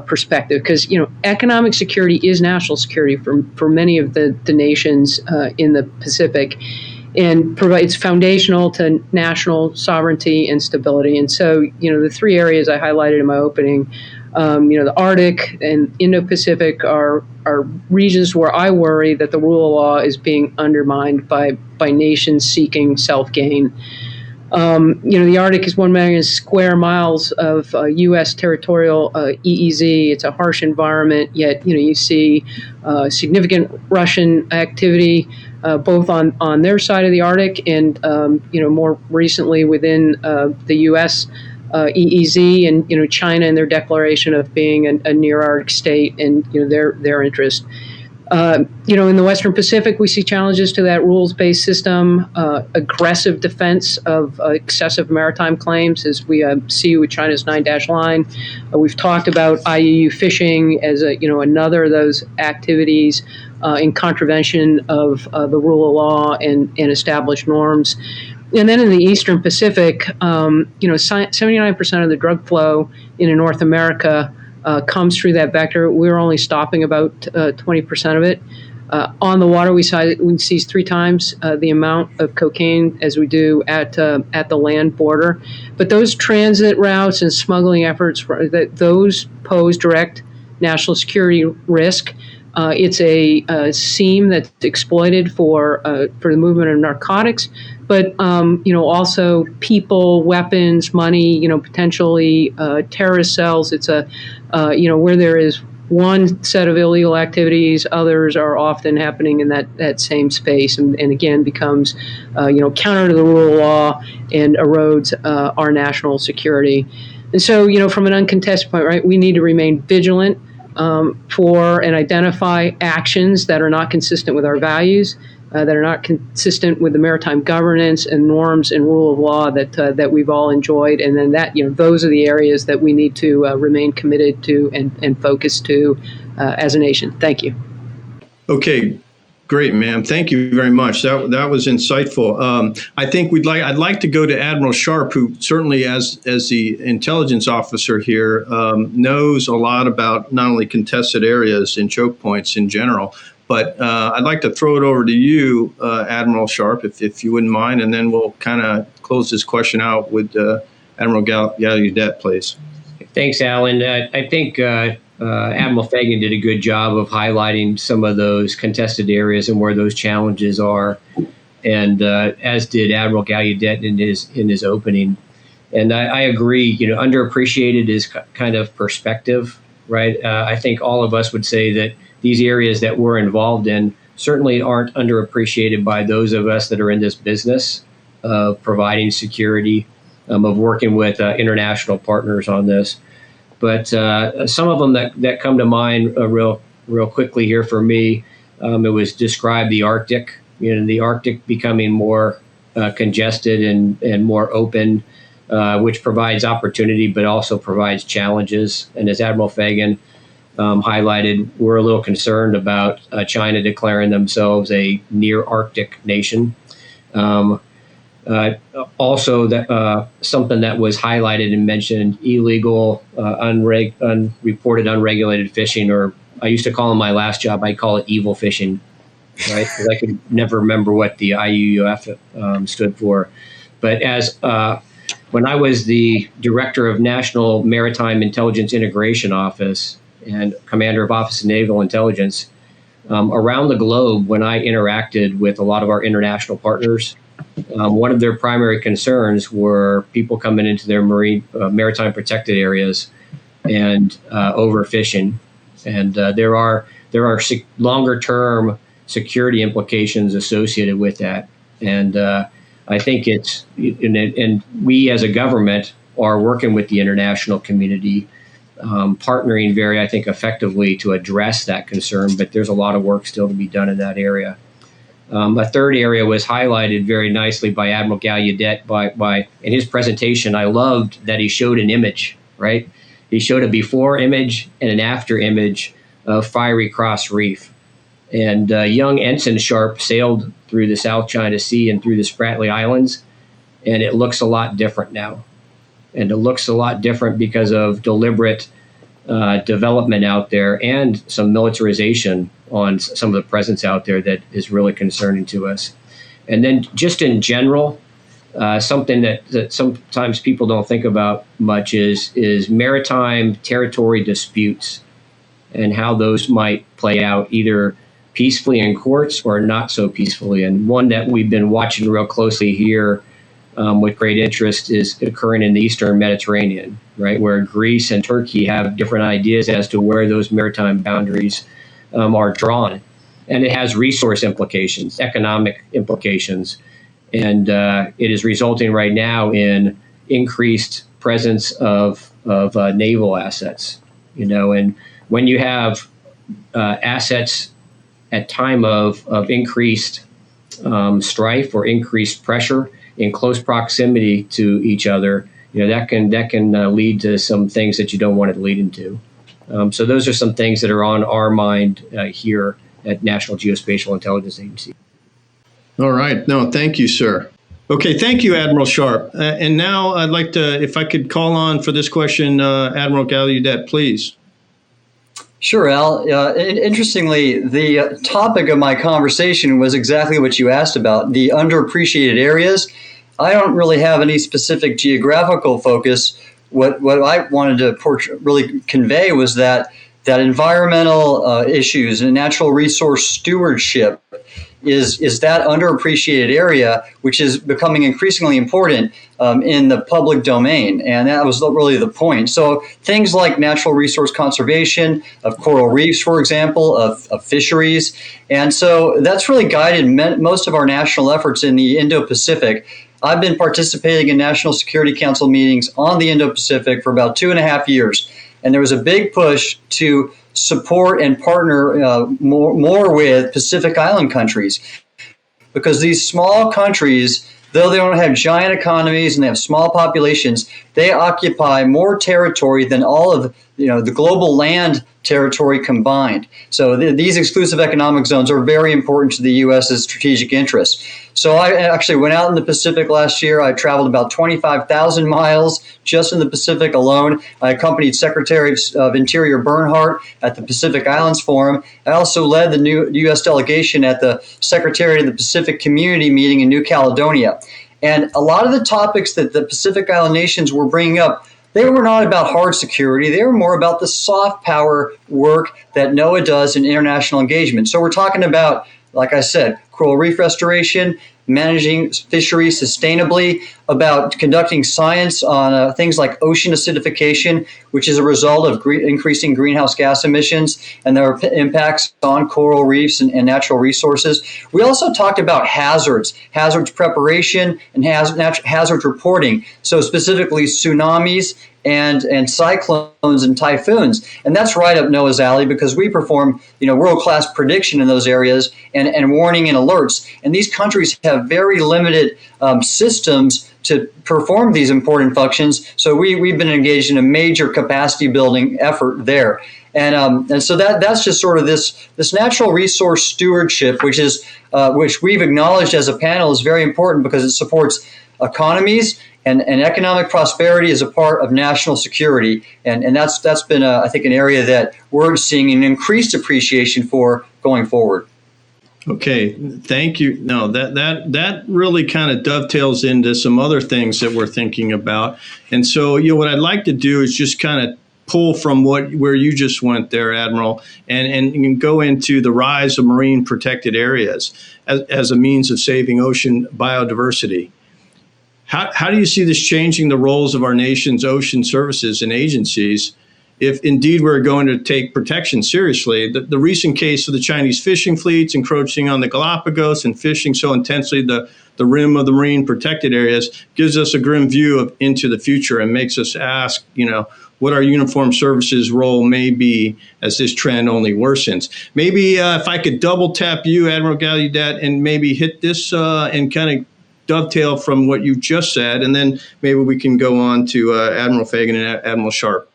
perspective, because economic security is national security for many of the nations in the Pacific, and provides foundational to national sovereignty and stability. And so, the three areas I highlighted in my opening, the Arctic and Indo-Pacific are regions where I worry that the rule of law is being undermined by nations seeking self-gain. The Arctic is 1 million square miles of U.S. territorial EEZ. It's a harsh environment, yet you see significant Russian activity both on their side of the Arctic and more recently within the U.S. EEZ, and China and their declaration of being a near Arctic state and their interest. In the Western Pacific, we see challenges to that rules-based system, aggressive defense of excessive maritime claims, as we see with China's 9-dash line. We've talked about IUU fishing as another of those activities in contravention of the rule of law and established norms. And then in the Eastern Pacific, 79% of the drug flow in North America comes through that vector. We're only stopping about 20% of it. On the water, we seize 3 times the amount of cocaine as we do at the land border. But those transit routes and smuggling efforts, those pose direct national security risk. It's a seam that's exploited for the movement of narcotics, but also people, weapons, money, potentially terrorist cells. It's where there is one set of illegal activities, others are often happening in that same space, and again becomes counter to the rule of law and erodes our national security. And so from an uncontested point, right, we need to remain vigilant for and identify actions that are not consistent with our values, that are not consistent with the maritime governance and norms and rule of law that we've all enjoyed, and then those are the areas that we need to remain committed to and focused to as a nation. Thank you. Okay. Great, ma'am. Thank you very much. That was insightful. I think I'd like to go to Admiral Sharp, who certainly, as the intelligence officer here, knows a lot about not only contested areas and choke points in general, but I'd like to throw it over to you, Admiral Sharp, if you wouldn't mind, and then we'll kind of close this question out with Admiral Gallaudet, please. Thanks, Alan. I think Admiral Fagan did a good job of highlighting some of those contested areas and where those challenges are, and as did Admiral Gallaudet in his opening. And I agree. Underappreciated is kind of perspective, right? I think all of us would say that these areas that we're involved in certainly aren't underappreciated by those of us that are in this business of providing security of working with international partners on this. But some of them that come to mind real quickly here for me, it was described the Arctic, the Arctic becoming more congested and more open, which provides opportunity, but also provides challenges. And as Admiral Fagan highlighted, we're a little concerned about China declaring themselves a near Arctic nation. Also, something that was highlighted and mentioned, illegal, unreported, unregulated fishing, or I used to call in my last job, I call it evil fishing, right? Because I could never remember what the IUUF stood for. But when I was the director of National Maritime Intelligence Integration Office and commander of Office of Naval Intelligence, around the globe, when I interacted with a lot of our international partners, one of their primary concerns were people coming into their maritime protected areas and overfishing. And there are longer term security implications associated with that. And I think and we as a government are working with the international community, partnering very, I think, effectively to address that concern. But there's a lot of work still to be done in that area. A third area was highlighted very nicely by Admiral Gallaudet by in his presentation. I loved that he showed an image, right? He showed a before image and an after image of Fiery Cross Reef. And young Ensign Sharp sailed through the South China Sea and through the Spratly Islands, and it looks a lot different now. And it looks a lot different because of deliberate development out there and some militarization on some of the presence out there that is really concerning to us. And then just in general, something that sometimes people don't think about much is maritime territory disputes and how those might play out either peacefully in courts or not so peacefully. And one that we've been watching real closely here with great interest is occurring in the Eastern Mediterranean, right, where Greece and Turkey have different ideas as to where those maritime boundaries are drawn. And it has resource implications, economic implications. And it is resulting right now in increased presence of naval assets, and when you have assets at time of increased strife or increased pressure in close proximity to each other, that can lead to some things that you don't want it to lead into. So those are some things that are on our mind here at National Geospatial Intelligence Agency. All right. No, thank you, sir. Okay, thank you, Admiral Sharp. And now I'd like to, if I could call on for this question, Admiral Gallaudet, please. Sure, Al. Interestingly, the topic of my conversation was exactly what you asked about, the underappreciated areas. I don't really have any specific geographical focus. What I wanted to really convey was that environmental issues and natural resource stewardship is that underappreciated area, which is becoming increasingly important in the public domain. And that was really the point. So things like natural resource conservation of coral reefs, for example, of fisheries. And so that's really guided most of our national efforts in the Indo-Pacific. I've been participating in National Security Council meetings on the Indo-Pacific for about 2.5 years. And there was a big push to support and partner more with Pacific Island countries, because these small countries, though they don't have giant economies and they have small populations, they occupy more territory than all of the global land territory combined. So these exclusive economic zones are very important to the U.S.'s strategic interests. So I actually went out in the Pacific last year. I traveled about 25,000 miles just in the Pacific alone. I accompanied Secretary of Interior Bernhardt at the Pacific Islands Forum. I also led the new U.S. delegation at the Secretary of the Pacific Community meeting in New Caledonia. And a lot of the topics that the Pacific Island nations were bringing up, they were not about hard security. They were more about the soft power work that NOAA does in international engagement. So we're talking about, like I said, coral reef restoration, managing fisheries sustainably, about conducting science on things like ocean acidification, which is a result of increasing greenhouse gas emissions and their impacts on coral reefs and natural resources. We also talked about hazards preparation, and hazards reporting. So specifically tsunamis and cyclones and typhoons. And that's right up Noah's alley, because we perform, world-class prediction in those areas and warning and alerts. And these countries have very limited systems to perform these important functions. So we've been engaged in a major capacity building effort there. And so that's just sort of this natural resource stewardship, which we've acknowledged as a panel is very important because it supports economies and economic prosperity as a part of national security. And that's been, I think, an area that we're seeing an increased appreciation for going forward. Okay, thank you. No, that really kind of dovetails into some other things that we're thinking about. And so, what I'd like to do is just kind of pull from where you just went there, Admiral, and go into the rise of marine protected areas as a means of saving ocean biodiversity. How do you see this changing the roles of our nation's ocean services and agencies if indeed we're going to take protection seriously? The recent case of the Chinese fishing fleets encroaching on the Galapagos and fishing so intensely the rim of the marine protected areas gives us a grim view into the future and makes us ask, what our uniformed services role may be as this trend only worsens. Maybe if I could double tap you, Admiral Gallaudet, and maybe hit this and kind of dovetail from what you just said, and then maybe we can go on to Admiral Fagan and Admiral Sharp.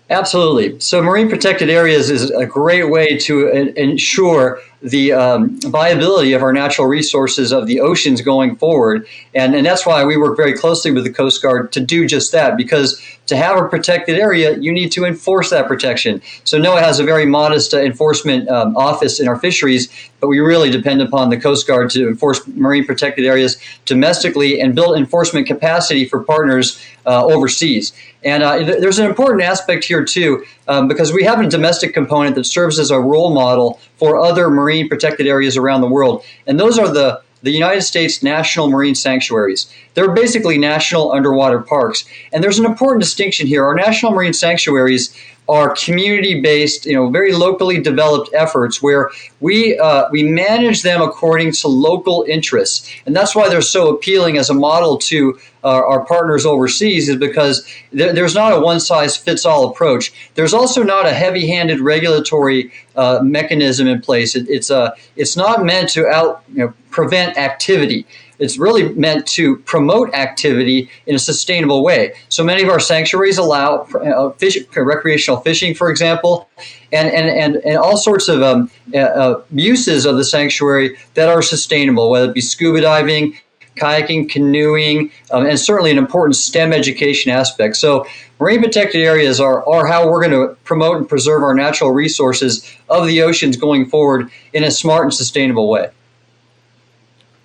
Absolutely. So marine protected areas is a great way to ensure the viability of our natural resources of the oceans going forward. And that's why we work very closely with the Coast Guard to do just that, because to have a protected area, you need to enforce that protection. So NOAA has a very modest enforcement office in our fisheries, but we really depend upon the Coast Guard to enforce marine protected areas domestically and build enforcement capacity for partners overseas. And there's an important aspect here, too, because we have a domestic component that serves as a role model for other marine protected areas around the world. And those are the United States National Marine Sanctuaries. They're basically national underwater parks. And there's an important distinction here. Our national marine sanctuaries are community-based, very locally developed efforts where we manage them according to local interests. And that's why they're so appealing as a model to our partners overseas, is because there's not a one-size-fits-all approach. There's also not a heavy-handed regulatory mechanism in place. It's not meant to prevent activity. It's really meant to promote activity in a sustainable way. So many of our sanctuaries allow recreational fishing, for example, and all sorts of uses of the sanctuary that are sustainable, whether it be scuba diving, kayaking, canoeing, and certainly an important STEM education aspect. So marine protected areas are how we're going to promote and preserve our natural resources of the oceans going forward in a smart and sustainable way.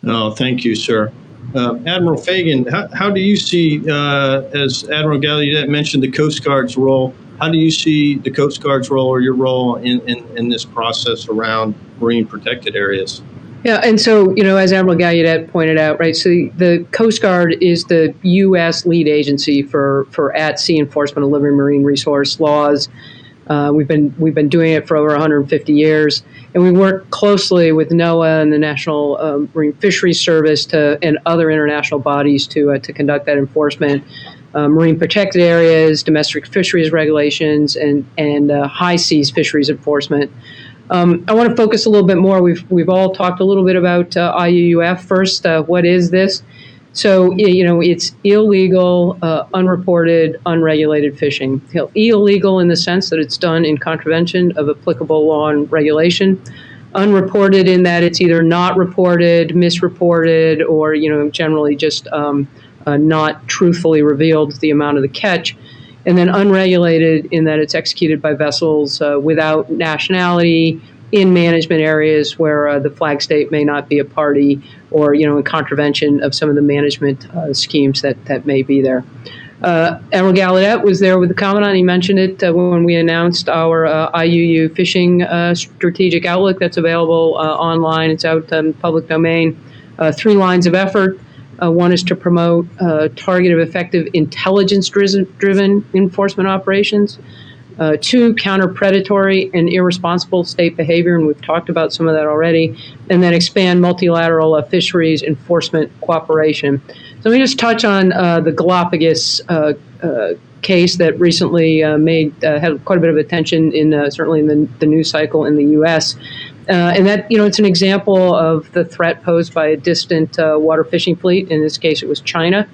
Oh, thank you, sir. Admiral Fagan, how do you see, as Admiral Gallaudet mentioned, the Coast Guard's role? How do you see the Coast Guard's role or your role in this process around marine protected areas? Yeah, and so, as Admiral Gallaudet pointed out, right, so the Coast Guard is the U.S. lead agency for at-sea enforcement of living marine resource laws. We've been doing it for over 150 years, and we work closely with NOAA and the National Marine Fisheries Service and other international bodies to conduct that enforcement. Marine protected areas, domestic fisheries regulations, and high seas fisheries enforcement. I want to focus a little bit more. We've all talked a little bit about IUUF first. What is this? So, it's illegal, unreported, unregulated fishing. Illegal in the sense that it's done in contravention of applicable law and regulation. Unreported in that it's either not reported, misreported, or, generally just not truthfully revealed the amount of the catch. And then unregulated in that it's executed by vessels without nationality, in management areas where the flag state may not be a party, or in contravention of some of the management schemes that may be there. Admiral Gallaudet was there with the Commandant. He mentioned it when we announced our IUU fishing strategic outlook that's available online. It's out in public domain. 3 lines of effort. One is to promote targeted, effective, intelligence-driven enforcement operations. 2, counter predatory and irresponsible state behavior, and we've talked about some of that already. And then expand multilateral fisheries enforcement cooperation. So let me just touch on the Galapagos case that recently had quite a bit of attention certainly in the news cycle in the U.S. And that, it's an example of the threat posed by a distant water fishing fleet. In this case, it was China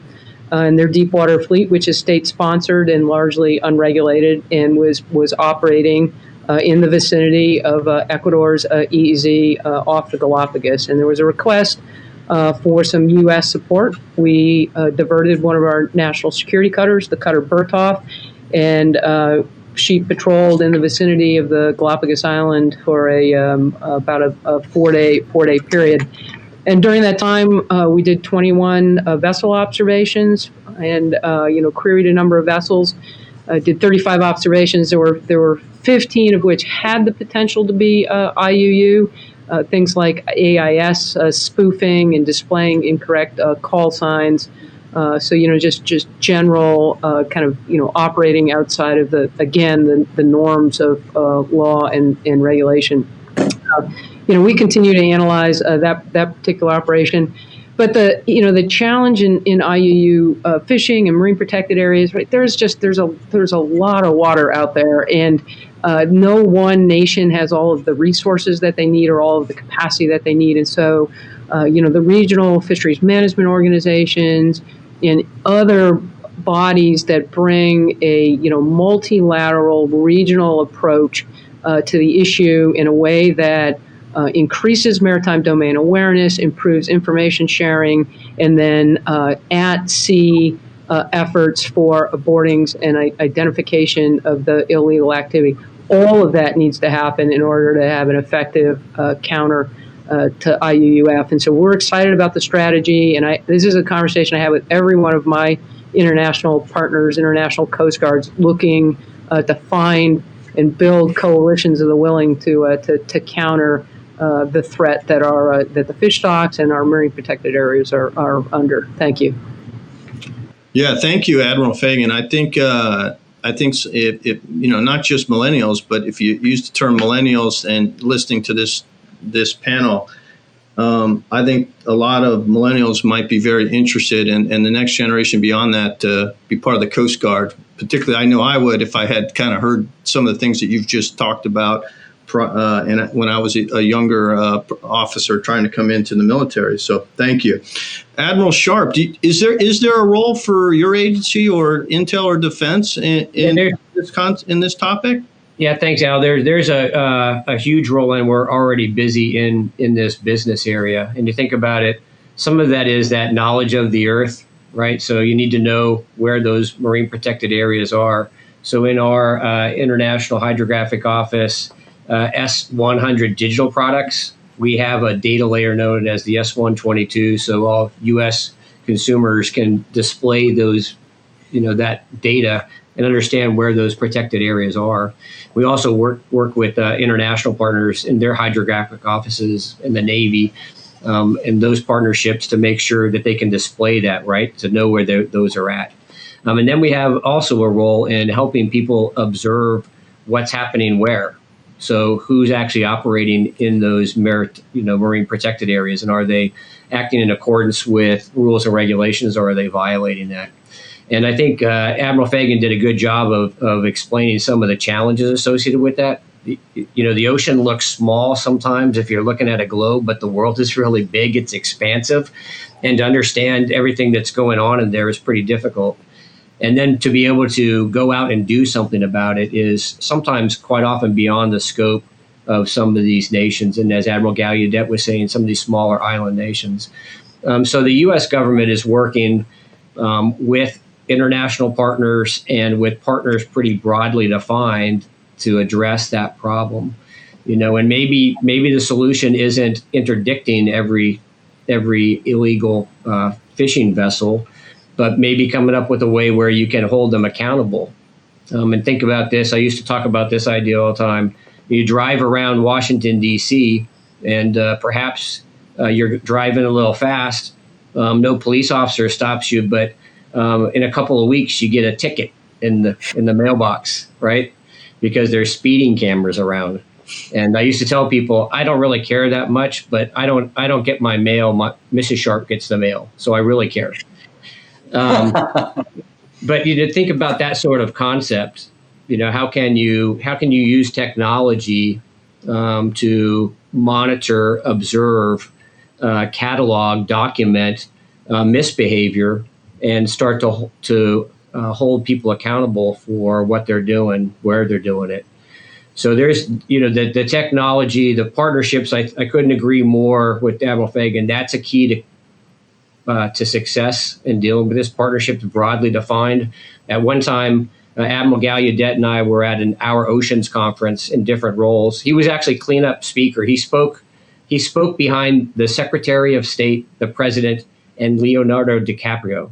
and their deep water fleet, which is state-sponsored and largely unregulated, and was operating in the vicinity of Ecuador's EEZ off the Galapagos. And there was a request for some U.S. support. We diverted one of our national security cutters, the cutter Berthoff, and she patrolled in the vicinity of the Galapagos Island for about a four-day period. And during that time, we did 21 vessel observations and queried a number of vessels. Did 35 observations. There were 15 of which had the potential to be IUU. Things like AIS spoofing and displaying incorrect call signs. So just general kind of operating outside of the norms of law and regulation. We continue to analyze that particular operation, but the challenge in IUU fishing and marine protected areas, right? There's a lot of water out there, and no one nation has all of the resources that they need or all of the capacity that they need, and so the regional fisheries management organizations and other bodies that bring a multilateral regional approach to the issue in a way that increases maritime domain awareness, improves information sharing, and then at-sea efforts for abortings and identification of the illegal activity. All of that needs to happen in order to have an effective counter to IUUF. And so we're excited about the strategy, and this is a conversation I have with every one of my international partners, international Coast Guards, looking to find and build coalitions of the willing to counter the threat that the fish stocks and our marine protected areas are under. Thank you. Yeah, thank you, Admiral Fagan. I think if not just millennials, but if you use the term millennials and listening to this panel, I think a lot of millennials might be very interested in the next generation beyond that to be part of the Coast Guard. Particularly, I know I would if I had kind of heard some of the things that you've just talked about. And when I was a younger officer trying to come into the military. So thank you. Admiral Sharp, is there a role for your agency or Intel or Defense in this topic? Yeah, thanks, Al. There's a huge role, and we're already busy in this business area. And you think about it, some of that is that knowledge of the Earth, right? So you need to know where those marine protected areas are. So in our International Hydrographic Office, S100 digital products, we have a data layer known as the S122, so all U.S. consumers can display those, that data and understand where those protected areas are. We also work with international partners in their hydrographic offices in the Navy, and those partnerships to make sure that they can display that, right, to know where those are at. And then we have also a role in helping people observe what's happening where. So who's actually operating in those marine protected areas, and are they acting in accordance with rules and regulations, or are they violating that? And I think Admiral Fagan did a good job of explaining some of the challenges associated with that. The ocean looks small sometimes if you're looking at a globe, but the world is really big. It's expansive, and to understand everything that's going on in there is pretty difficult. And then to be able to go out and do something about it is sometimes quite often beyond the scope of some of these nations. And as Admiral Gallaudet was saying, some of these smaller island nations. So the U.S. government is working with international partners and with partners pretty broadly defined to address that problem. And maybe the solution isn't interdicting every illegal fishing vessel, but maybe coming up with a way where you can hold them accountable. And think about this. I used to talk about this idea all the time. You drive around Washington, D.C., and perhaps you're driving a little fast, no police officer stops you, but in a couple of weeks you get a ticket in the mailbox, right? Because there's speeding cameras around. And I used to tell people I don't really care that much, but I don't get my mail. Mrs. Sharp gets the mail, so I really care. But you think about that sort of concept. How can you use technology to monitor, observe, catalog, document misbehavior, and start to hold people accountable for what they're doing, where they're doing it. So there's, the technology, the partnerships. I couldn't agree more with Admiral Fagan. That's a key to success in dealing with this. Partnership is broadly defined. At one time, Admiral Gallaudet and I were at Our Oceans conference in different roles. He was actually cleanup speaker. He spoke behind the Secretary of State, the President, and Leonardo DiCaprio,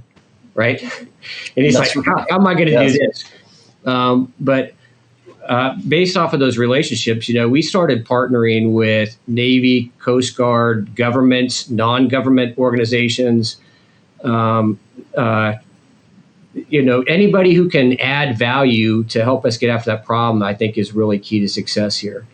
right? And he's like, how am I going to do this? But based off of those relationships, we started partnering with Navy, Coast Guard, governments, non-government organizations, anybody who can add value to help us get after that problem, I think is really key to success here.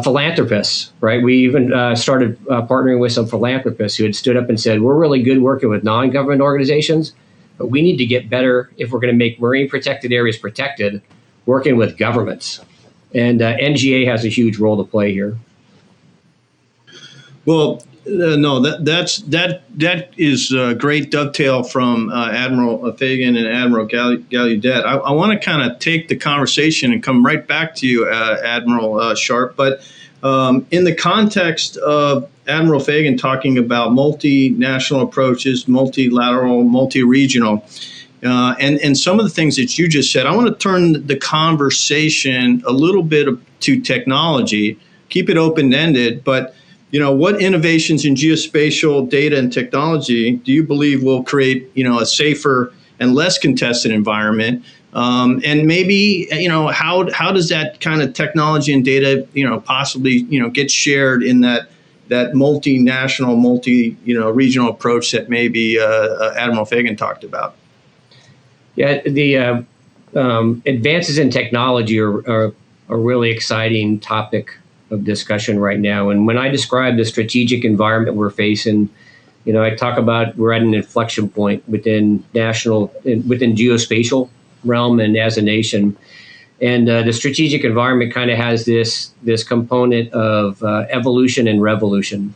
Philanthropists, right? We even started partnering with some philanthropists who had stood up and said, we're really good working with non-government organizations, but we need to get better if we're going to make marine protected areas protected, working with governments. And NGA has a huge role to play here. Well, no, that is a great dovetail from Admiral Fagan and Admiral Gallaudet. I want to kind of take the conversation and come right back to you, Admiral Sharp. But in the context of Admiral Fagan talking about multinational approaches, multilateral, multi-regional, and some of the things that you just said, I want to turn the conversation a little bit to technology, keep it open-ended, but what innovations in geospatial data and technology do you believe will create, a safer and less contested environment? And maybe, how does that kind of technology and data, possibly, get shared in that multinational, regional approach that maybe Admiral Fagan talked about? Yeah, the advances in technology are a really exciting topic of discussion right now. And when I describe the strategic environment we're facing, I talk about we're at an inflection point within geospatial realm and as a nation. And the strategic environment kind of has this component of evolution and revolution.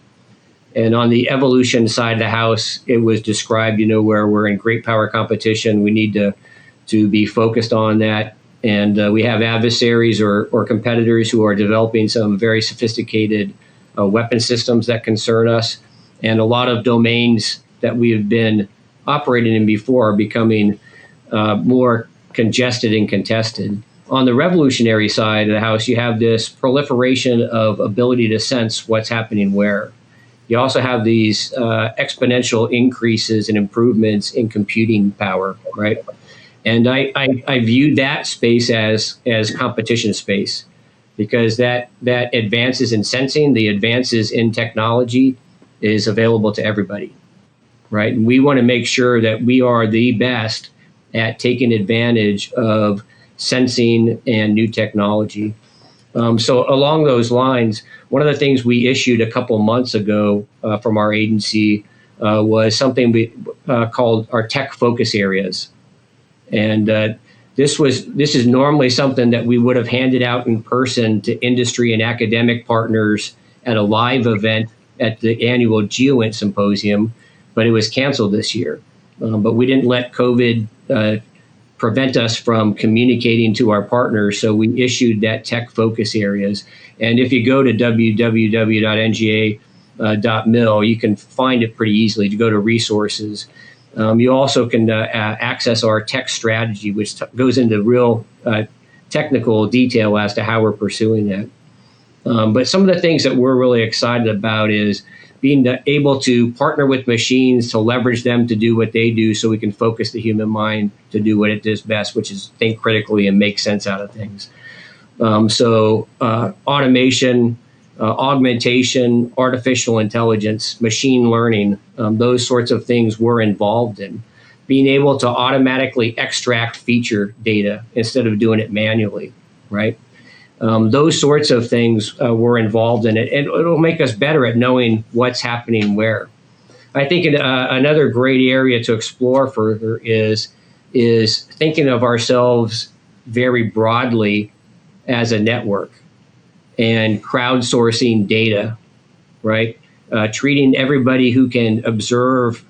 And on the evolution side of the house, it was described, where we're in great power competition. We need to be focused on that. And we have adversaries or competitors who are developing some very sophisticated weapon systems that concern us. And a lot of domains that we have been operating in before are becoming more congested and contested. On the revolutionary side of the house, you have this proliferation of ability to sense what's happening where. You also have these exponential increases and improvements in computing power, right? And I view that space as competition space, because that advances in sensing, the advances in technology is available to everybody, right? And we want to make sure that we are the best at taking advantage of sensing and new technology. So along those lines, one of the things we issued a couple months ago from our agency was something we called our tech focus areas. And this is normally something that we would have handed out in person to industry and academic partners at a live event at the annual GeoInt Symposium, but it was canceled this year. But we didn't let COVID prevent us from communicating to our partners, so we issued that tech focus areas. And if you go to www.nga.mil, you can find it pretty easily to go to resources. You also can access our tech strategy, which goes into real technical detail as to how we're pursuing that. But some of the things that we're really excited about is being able to partner with machines to leverage them to do what they do, so we can focus the human mind to do what it does best, which is think critically and make sense out of things. So automation, augmentation, artificial intelligence, machine learning, those sorts of things we're involved in. Being able to automatically extract feature data instead of doing it manually, right? Those sorts of things we're involved in it, and it'll make us better at knowing what's happening where. I think another great area to explore further is thinking of ourselves very broadly as a network and crowdsourcing data, right? Treating everybody who can observe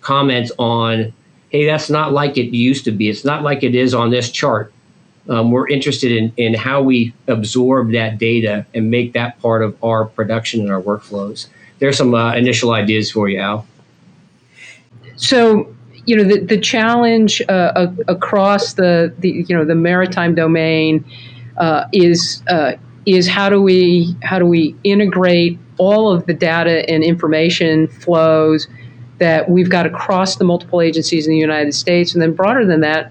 comments on, hey, that's not like it used to be. It's not like it is on this chart. We're interested in how we absorb that data and make that part of our production and our workflows. There's some initial ideas for you, Al. So, the challenge across the maritime domain is how do we integrate all of the data and information flows that we've got across the multiple agencies in the United States, and then broader than that,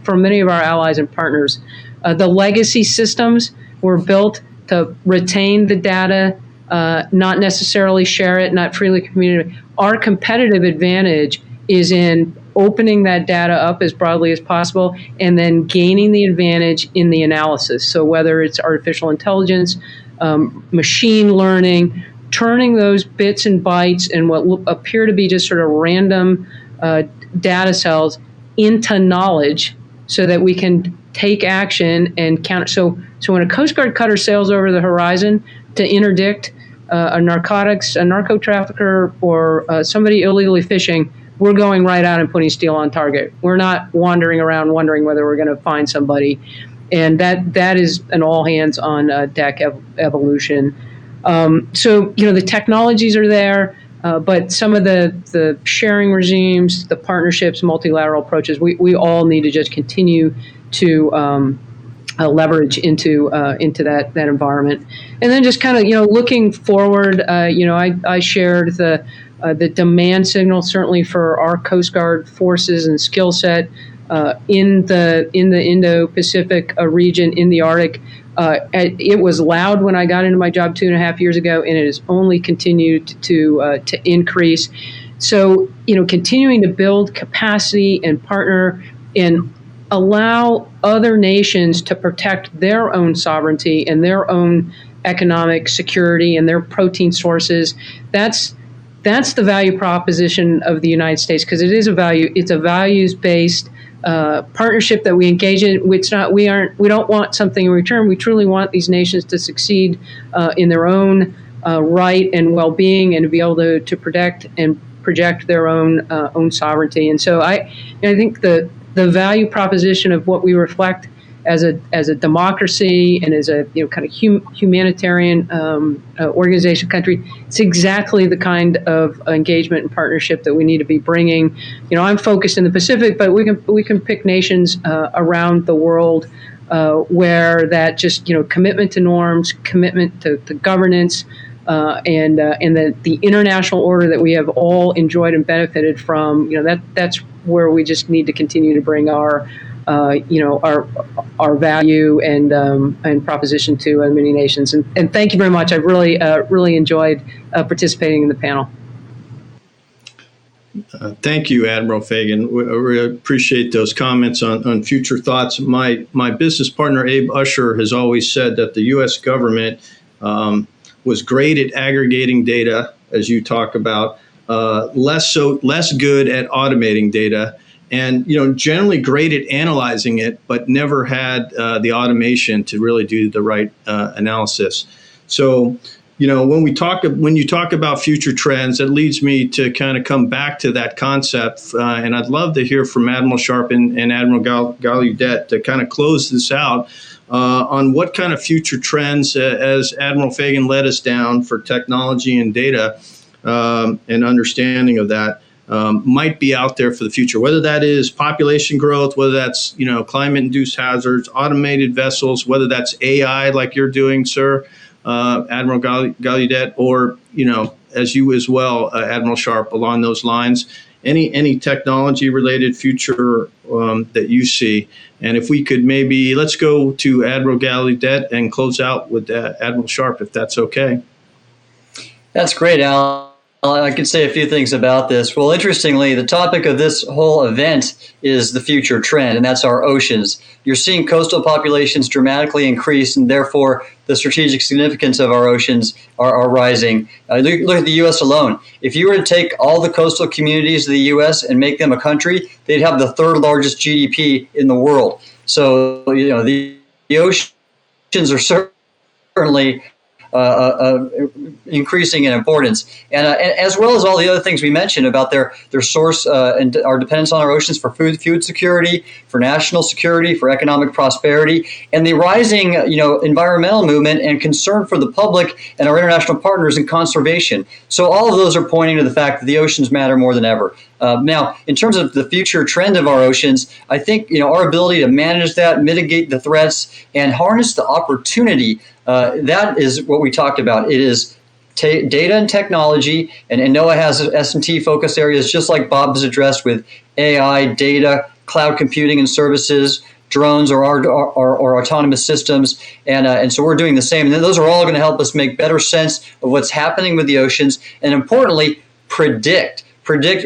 from many of our allies and partners. The legacy systems were built to retain the data, not necessarily share it, not freely communicate. Our competitive advantage is in opening that data up as broadly as possible and then gaining the advantage in the analysis. So whether it's artificial intelligence, machine learning, turning those bits and bytes and what appear to be just sort of random data cells into knowledge so that we can take action and counter. So when a Coast Guard cutter sails over the horizon to interdict a narco trafficker, or somebody illegally fishing, we're going right out and putting steel on target. We're not wandering around wondering whether we're going to find somebody. And that is an all hands on deck evolution. So, the technologies are there, but some of the sharing regimes, the partnerships, multilateral approaches, we all need to just continue to leverage into that environment. And then just kind of, looking forward, I shared the demand signal certainly for our Coast Guard forces and skill set in the Indo-Pacific region, in the Arctic. It was loud when I got into my job 2.5 years ago, and it has only continued to increase. So, continuing to build capacity and partner and allow other nations to protect their own sovereignty and their own economic security and their protein sources. That's the value proposition of the United States, because it's a values-based partnership that we engage in. We don't want something in return. We truly want these nations to succeed in their own right and well-being, and to be able to protect and project their own sovereignty. And so I think the value proposition of what we reflect as a democracy and as a kind of humanitarian organization, country, it's exactly the kind of engagement and partnership that we need to be bringing. I'm focused in the Pacific, but we can pick nations around the world where that just commitment to norms, commitment to governance, and the international order that we have all enjoyed and benefited from. That's where we just need to continue to bring our value and proposition to many nations. And thank you very much. I've really enjoyed participating in the panel. Thank you, Admiral Fagan. We really appreciate those comments on future thoughts. My business partner, Abe Usher, has always said that the U.S. government was great at aggregating data, as you talk about, less good at automating data, and generally great at analyzing it, but never had the automation to really do the right analysis. So, when you talk about future trends, it leads me to kind of come back to that concept, and I'd love to hear from Admiral Sharp and Admiral Gallaudet to kind of close this out on what kind of future trends, as Admiral Fagan led us down for technology and data and understanding of that, might be out there for the future, whether that is population growth, whether that's, climate-induced hazards, automated vessels, whether that's AI like you're doing, sir, Admiral Gallaudet, or, as you as well, Admiral Sharp, along those lines. any technology related future that you see. And if we could maybe, let's go to Admiral Gallaudet and close out with Admiral Sharp, if that's okay. That's great, Al. I could say a few things about this. Well, interestingly, the topic of this whole event is the future trend, and that's our oceans. You're seeing coastal populations dramatically increase, and therefore the strategic significance of our oceans are rising. Look at the U.S. alone. If you were to take all the coastal communities of the U.S. and make them a country, they'd have the third largest GDP in the world. So, the oceans are certainly increasing in importance, and as well as all the other things we mentioned about their source and our dependence on our oceans for food security, for national security, for economic prosperity, and the rising environmental movement and concern for the public and our international partners in conservation. So all of those are pointing to the fact that the oceans matter more than ever. Now, in terms of the future trend of our oceans, I think our ability to manage that, mitigate the threats, and harness the opportunity. That is what we talked about. It is data and technology, and NOAA has S&T focus areas just like Bob has addressed with AI, data, cloud computing and services, drones or autonomous systems, and so we're doing the same. And those are all going to help us make better sense of what's happening with the oceans, and importantly, predict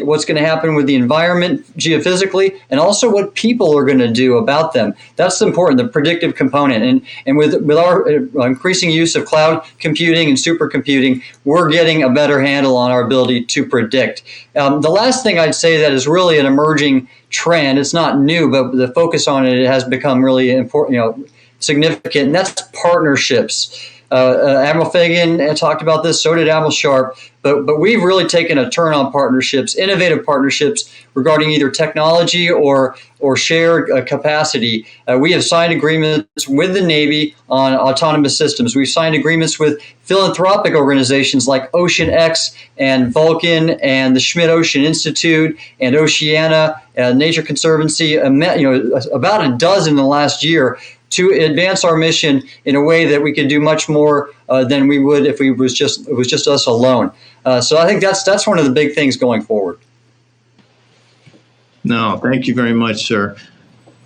what's going to happen with the environment geophysically, and also what people are going to do about them. That's important, the predictive component. And with our increasing use of cloud computing and supercomputing, we're getting a better handle on our ability to predict. The last thing I'd say that is really an emerging trend, it's not new, but the focus on it has become really important, significant, and that's partnerships. Admiral Fagan talked about this, so did Admiral Sharp, but we've really taken a turn on partnerships, innovative partnerships regarding either technology or shared capacity. We have signed agreements with the Navy on autonomous systems. We've signed agreements with philanthropic organizations like OceanX and Vulcan and the Schmidt Ocean Institute and Oceana, Nature Conservancy, about a dozen in the last year, to advance our mission in a way that we could do much more than we would if it was just us alone. So I think that's one of the big things going forward. No, thank you very much, sir.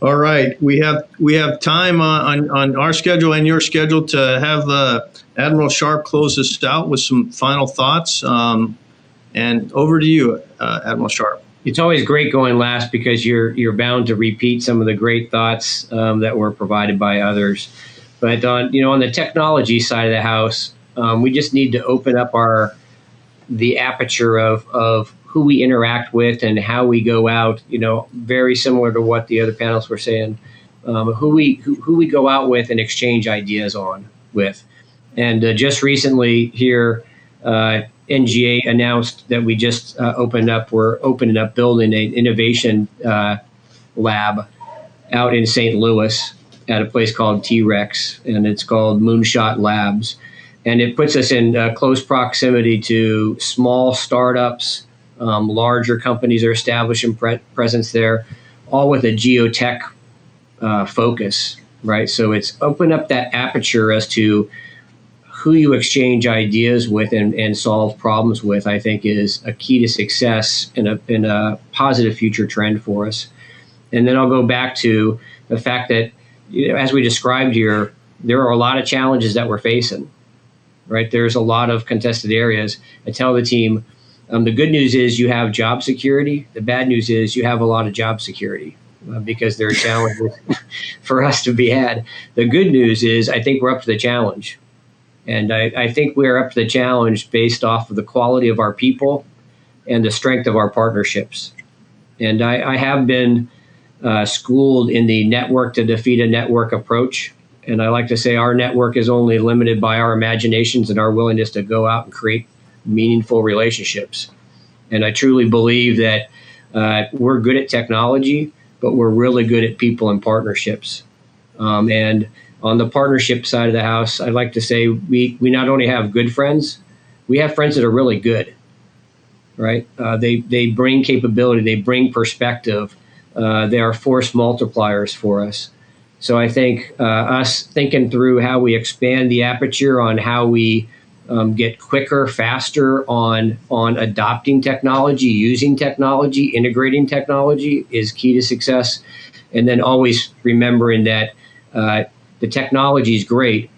All right, we have time on our schedule and your schedule to have Admiral Sharp close us out with some final thoughts. And over to you, Admiral Sharp. It's always great going last because you're bound to repeat some of the great thoughts that were provided by others. But on the technology side of the house, we just need to open up the aperture of who we interact with and how we go out. Very similar to what the other panelists were saying, who we go out with and exchange ideas with. And just recently here, NGA announced that we just we're opening up building an innovation lab out in St. Louis at a place called T-Rex, and it's called Moonshot Labs. And it puts us in close proximity to small startups, larger companies are establishing presence there, all with a geotech focus, right? So it's opened up that aperture as to who you exchange ideas with and solve problems with, I think, is a key to success in a positive future trend for us. And then I'll go back to the fact that, as we described here, there are a lot of challenges that we're facing, right? There's a lot of contested areas. I tell the team, the good news is you have job security. The bad news is you have a lot of job security because there are challenges for us to be had. The good news is I think we're up to the challenge. And I think we're up to the challenge based off of the quality of our people and the strength of our partnerships. And I have been schooled in the network to defeat a network approach. And I like to say our network is only limited by our imaginations and our willingness to go out and create meaningful relationships. And I truly believe that we're good at technology, but we're really good at people and partnerships. And on the partnership side of the house, I'd like to say we not only have good friends, we have friends that are really good, right? They bring capability, they bring perspective. They are force multipliers for us. So I think us thinking through how we expand the aperture on how we get quicker, faster on adopting technology, using technology, integrating technology is key to success. And then always remembering that the technology is great,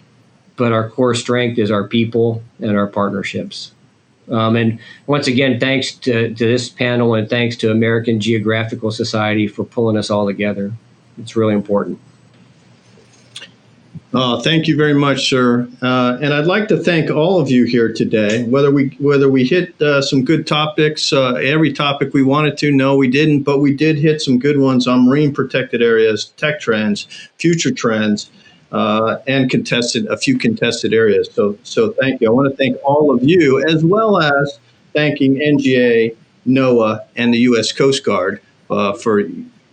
but our core strength is our people and our partnerships. And once again, thanks to this panel and thanks to American Geographical Society for pulling us all together. It's really important. Thank you very much, sir. And I'd like to thank all of you here today. Whether we hit some good topics, every topic we wanted to, no, we didn't, but we did hit some good ones on marine protected areas, tech trends, future trends, and a few contested areas. So thank you. I want to thank all of you, as well as thanking NGA, NOAA, and the U.S. Coast Guard for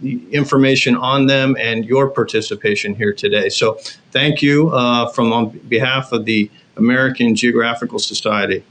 the information on them and your participation here today. So thank you on behalf of the American Geographical Society.